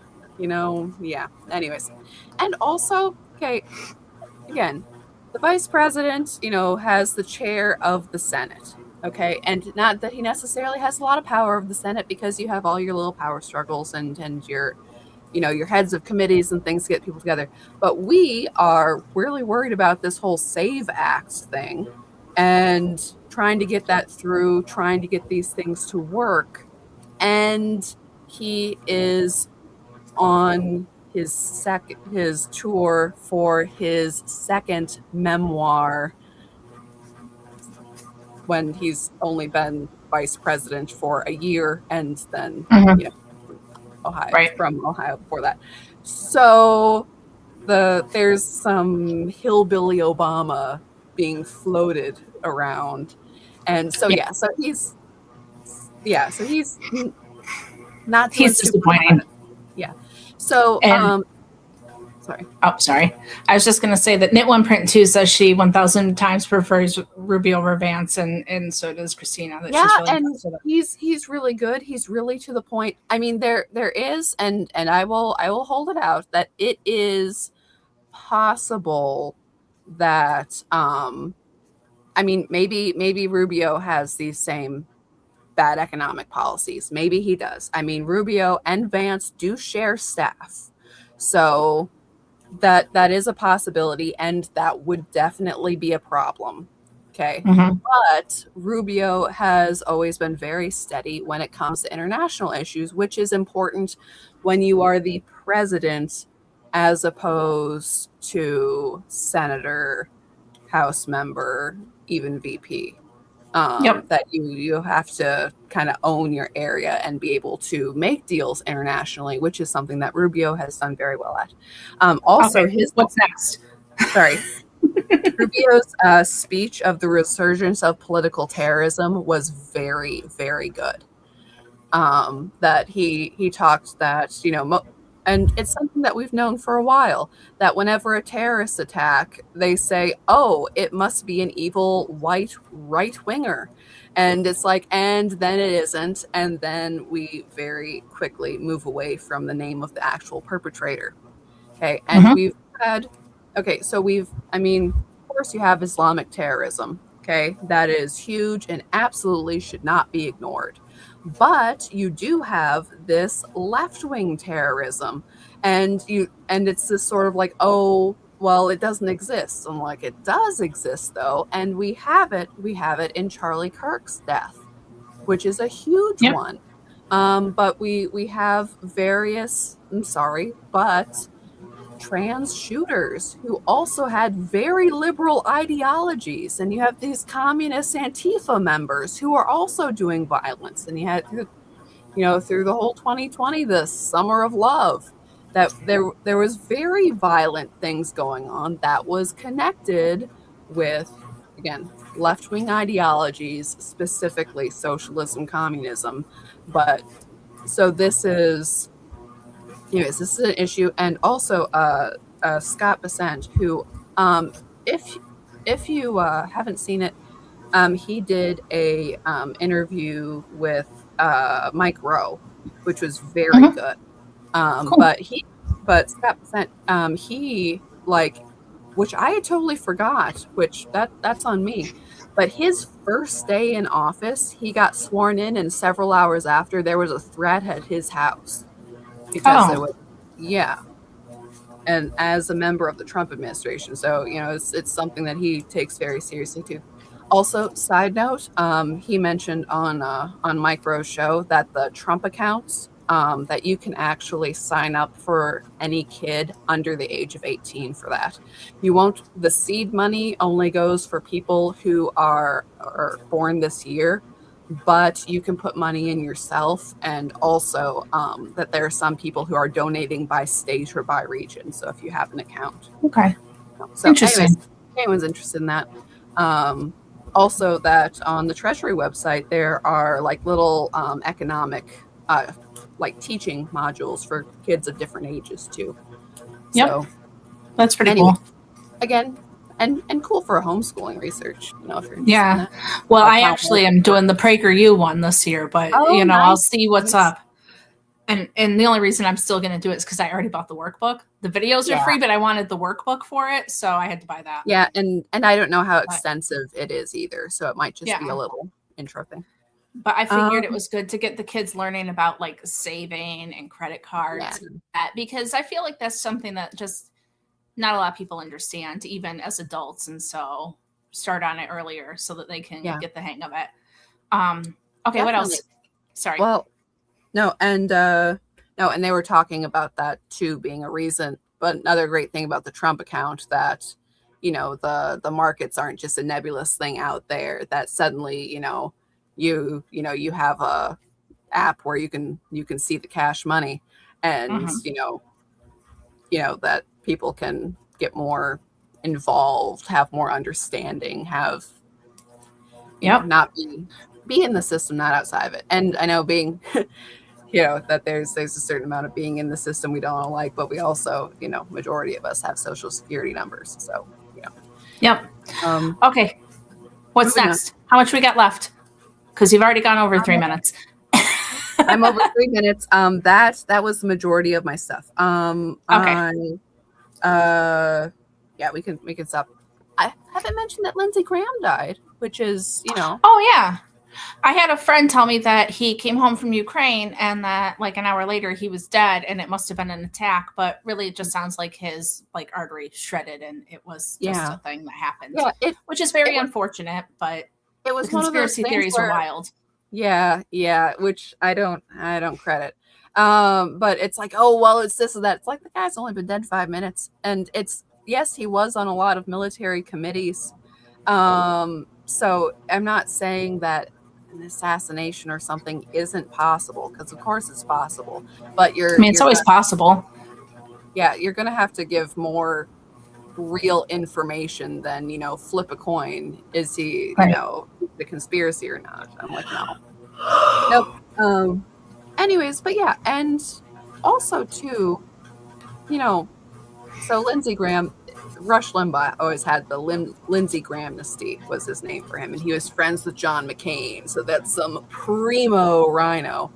anyways. And also, okay, again, the vice president, has the chair of the Senate, okay? And not that he necessarily has a lot of power of the Senate, because you have all your little power struggles and your, your heads of committees and things to get people together. But we are really worried about this whole SAVE Act thing and trying to get that through, trying to get these things to work. And he is on his tour for his second memoir, when he's only been vice president for a year, and then from Ohio before that. So there's some hillbilly Obama being floated around, and so he's not. He's disappointing. Yeah. So, sorry. Oh, sorry. I was just going to say that Knit One Print 2 says she 1,000 times prefers Rubio over Vance, and so does Christina. That she's really he's really good. He's really to the point. I mean, there is, and I will hold it out, that it is possible that, maybe Rubio has these same bad economic policies. Maybe he does. I mean, Rubio and Vance do share staff. So that is a possibility, and that would definitely be a problem. Okay. But Rubio has always been very steady when it comes to international issues, which is important when you are the president as opposed to senator, House member, even VP. That you have to kind of own your area and be able to make deals internationally, which is something that Rubio has done very well at. What's next? Sorry. Rubio's speech of the resurgence of political terrorism was very, very good. That he talked that, And it's something that we've known for a while, that whenever a terrorist attack, they say, oh, it must be an evil white right-winger. And it's like, and then it isn't. And then we very quickly move away from the name of the actual perpetrator. Okay. And we've had, okay, so I mean, of course you have Islamic terrorism. Okay. That is huge and absolutely should not be ignored. But you do have this left-wing terrorism, and it's this sort of like, oh, well, it doesn't exist. I'm like, it does exist though, and we have it in Charlie Kirk's death, which is a huge one. But we have various, I'm sorry, but trans shooters who also had very liberal ideologies, and you have these communist Antifa members who are also doing violence, and you had, through the whole 2020, the summer of love, that there was very violent things going on that was connected with, again, left-wing ideologies, specifically socialism, communism. But so this is an issue. And also Scott Bessent, who, if you haven't seen it, he did a interview with Mike Rowe, which was very good. Cool. But Scott Bessent, he, like, which I had totally forgot, which that's on me. But his first day in office, he got sworn in, and several hours after, there was a threat at his house. Because it was, and as a member of the Trump administration, so it's something that he takes very seriously too. Also, side note, he mentioned on Mike Rowe's show that the Trump accounts, that you can actually sign up for any kid under the age of 18 for that. You won't. The seed money only goes for people who are born this year. But you can put money in yourself, and also that there are some people who are donating by state or by region. So if you have an account. Okay. So interesting. Anyways, if anyone's interested in that. Also that on the Treasury website, there are like little economic, like teaching modules for kids of different ages too. Yep. So, that's pretty cool. Again, and cool for a homeschooling research, if you're interested in that. Well, I actually am doing the PragerU one this year, but nice. I'll see what's up. And the only reason I'm still going to do it is because I already bought the workbook. The videos are free, but I wanted the workbook for it, so I had to buy that. Yeah, and I don't know how extensive it is either, so it might just be a little intro thing. But I figured it was good to get the kids learning about like saving and credit cards, and that, because I feel like that's something that just not a lot of people understand, even as adults, and so start on it earlier so that they can get the hang of it. Okay, definitely. What else? Sorry. Well, no, and they were talking about that too being a reason. But another great thing about the Trump account, that the markets aren't just a nebulous thing out there, that suddenly you have a app where you can see the cash money, and that people can get more involved, have more understanding, have not be in the system, not outside of it. And I know being that there's a certain amount of being in the system we don't like, but we also, majority of us have social security numbers. So Yep. Okay. What's next? How much we got left? Because you've already gone over 3 minutes. I'm over 3 minutes. That was the majority of my stuff. Okay. We can stop. I haven't mentioned that Lindsey Graham died, which is, Oh yeah. I had a friend tell me that he came home from Ukraine and that like an hour later he was dead, and it must have been an attack, but really it just sounds like his like artery shredded and it was just a thing that happened. Yeah, which is very unfortunate, but it was the conspiracy theories are wild. Yeah, which I don't credit. But it's like, oh well, it's this or that. It's like the guy's only been dead 5 minutes, and yes, he was on a lot of military committees. So I'm not saying that an assassination or something isn't possible, because of course it's possible. But it's always possible. Yeah, you're gonna have to give more real information than flip a coin. Is he the conspiracy or not? I'm like, no. Nope. Anyways, but yeah, and also too, So Lindsey Graham, Rush Limbaugh always had the Lindsey Grahamnesty was his name for him, and he was friends with John McCain, so that's some primo rhino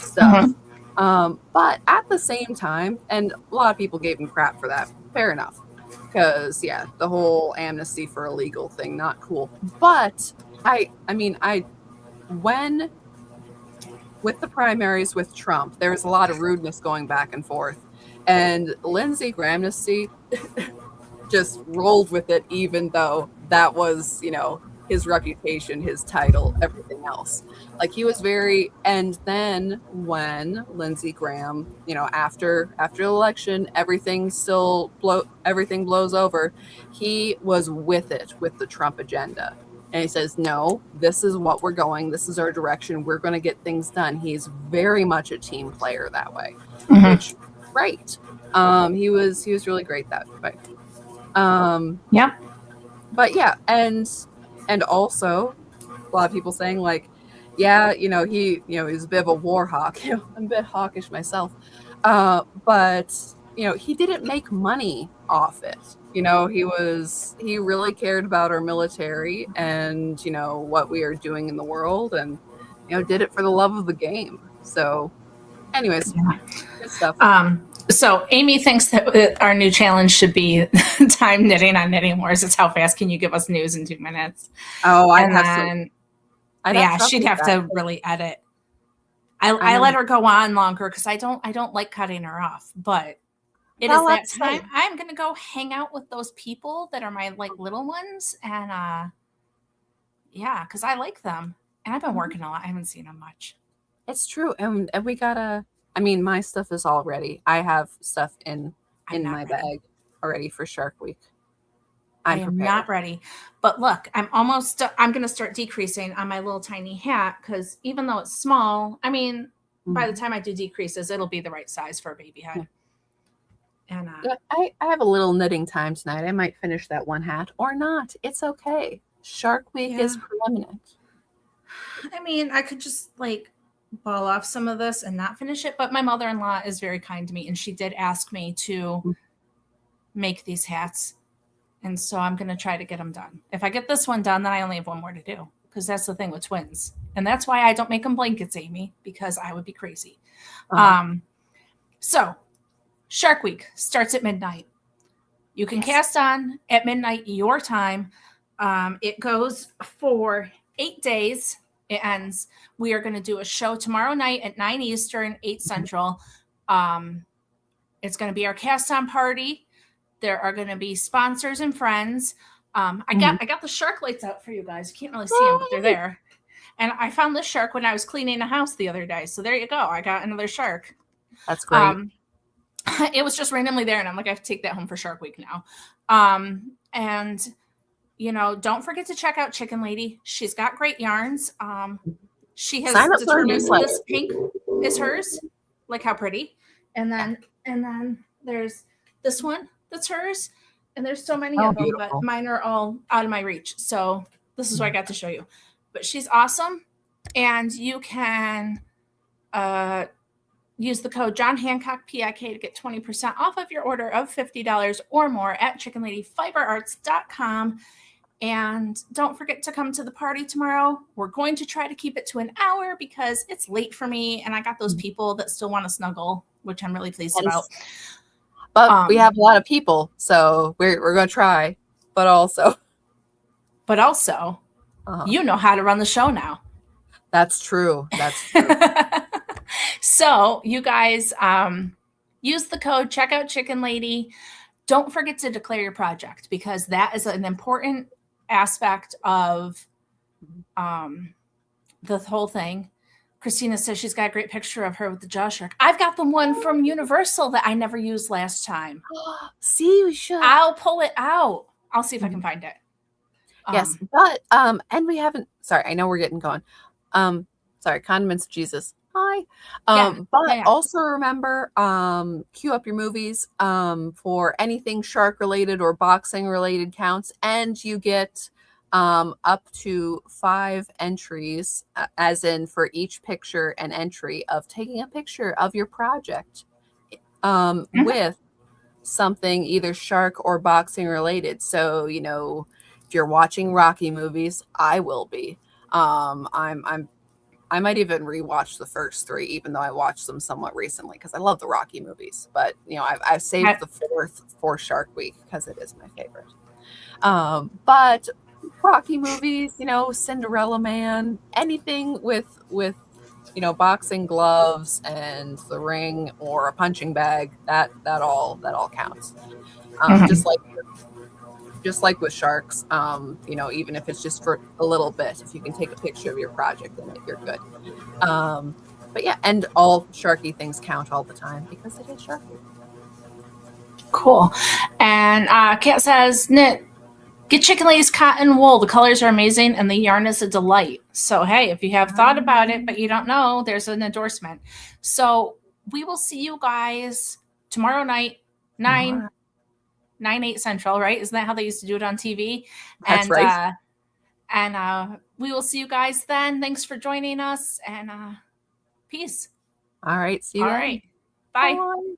stuff. But at the same time, and a lot of people gave him crap for that. Fair enough, because the whole amnesty for illegal thing, not cool. But when with the primaries with Trump, there was a lot of rudeness going back and forth, and Lindsey Grahamnesty just rolled with it, even though that was, his reputation, his title, everything else. Like he was very, and then when Lindsey Graham, after the election, everything blows over. He was with it, with the Trump agenda. And he says, no, this is what we're going. This is our direction. We're going to get things done. He's very much a team player that way, which great. He was really great that way. But and also a lot of people saying like, he he's a bit of a war hawk. I'm a bit hawkish myself. But he didn't make money off it. He really cared about our military and what we are doing in the world, and did it for the love of the game. So anyways, good stuff. So Amy thinks that our new challenge should be time knitting on Knitting Wars. It's how fast can you give us news in 2 minutes? Oh, she'd have to really edit. I let her go on longer because I don't like cutting her off. But it is that time. I'm gonna go hang out with those people that are my like little ones, and because I like them, and I've been working a lot. I haven't seen them much. It's true, and we gotta. I mean, my stuff is all ready. I have stuff in my bag already for Shark Week. I am not ready. But look, I'm going to start decreasing on my little tiny hat because even though it's small, I mean, by the time I do decreases, it'll be the right size for a baby head. And I have a little knitting time tonight. I might finish that one hat or not. It's okay. Shark Week is preeminent. I mean, I could just like ball off some of this and not finish it, but my mother-in-law is very kind to me, and she did ask me to make these hats, and so I'm going to try to get them done. If I get this one done, then I only have one more to do, because that's the thing with twins, and that's why I don't make them blankets, Amy, because I would be crazy. So Shark Week starts at midnight. You can cast on at midnight your time. It goes for 8 days. It ends. We are going to do a show tomorrow night at 9 Eastern, 8 Central. It's going to be our cast on party. There are going to be sponsors and friends. I got the shark lights out for you guys. You can't really see them, but they're there. And I found this shark when I was cleaning a house the other day. So there you go. I got another shark. That's great. It was just randomly there, and I'm like, I have to take that home for Shark Week now. And don't forget to check out Chicken Lady. She's got great yarns. She has determined this pink is hers. Like how pretty. And then there's this one that's hers. And there's so many of them, beautiful. But mine are all out of my reach. So this is what I got to show you. But she's awesome. And you can use the code John Hancock PIK to get 20% off of your order of $50 or more at chickenladyfiberarts.com. And don't forget to come to the party tomorrow. We're going to try to keep it to an hour because it's late for me, and I got those people that still want to snuggle, which I'm really pleased about. But we have a lot of people, so we're going to try. But also, you know how to run the show now. That's true. So you guys use the code, check out Chicken Lady. Don't forget to declare your project, because that is an important aspect of the whole thing. Christina says she's got a great picture of her with the jaw shark. I've got the one from Universal that I never used last time. See, we should. I'll pull it out. I'll see if I can find it. Yes, but and we haven't. Sorry, I know we're getting going. Sorry, Condiments of Jesus. Hi. Also remember, queue up your movies for anything shark related or boxing related counts, and you get up to 5 entries, as in for each picture an entry of taking a picture of your project with something either shark or boxing related. So, you know, if you're watching Rocky movies, I will be. I might even rewatch the first three, even though I watched them somewhat recently because I love the Rocky movies. But you know, I've saved the fourth for Shark Week because it is my favorite. But Rocky movies, you know, Cinderella Man, anything with you know, boxing gloves and the ring or a punching bag, that all counts. Just like with sharks, you know, even if it's just for a little bit, if you can take a picture of your project in it, you're good. But yeah, and all sharky things count all the time because it is Shark Week. Cool. And Kat says, knit, get Chicken Lady's cotton wool. The colors are amazing and the yarn is a delight. So, hey, if you have thought about it, but you don't know, there's an endorsement. So we will see you guys tomorrow night, 8 Central, right? Isn't that how they used to do it on TV? That's right. And we will see you guys then. Thanks for joining us and peace. All right. See you then. All right. Bye. Bye.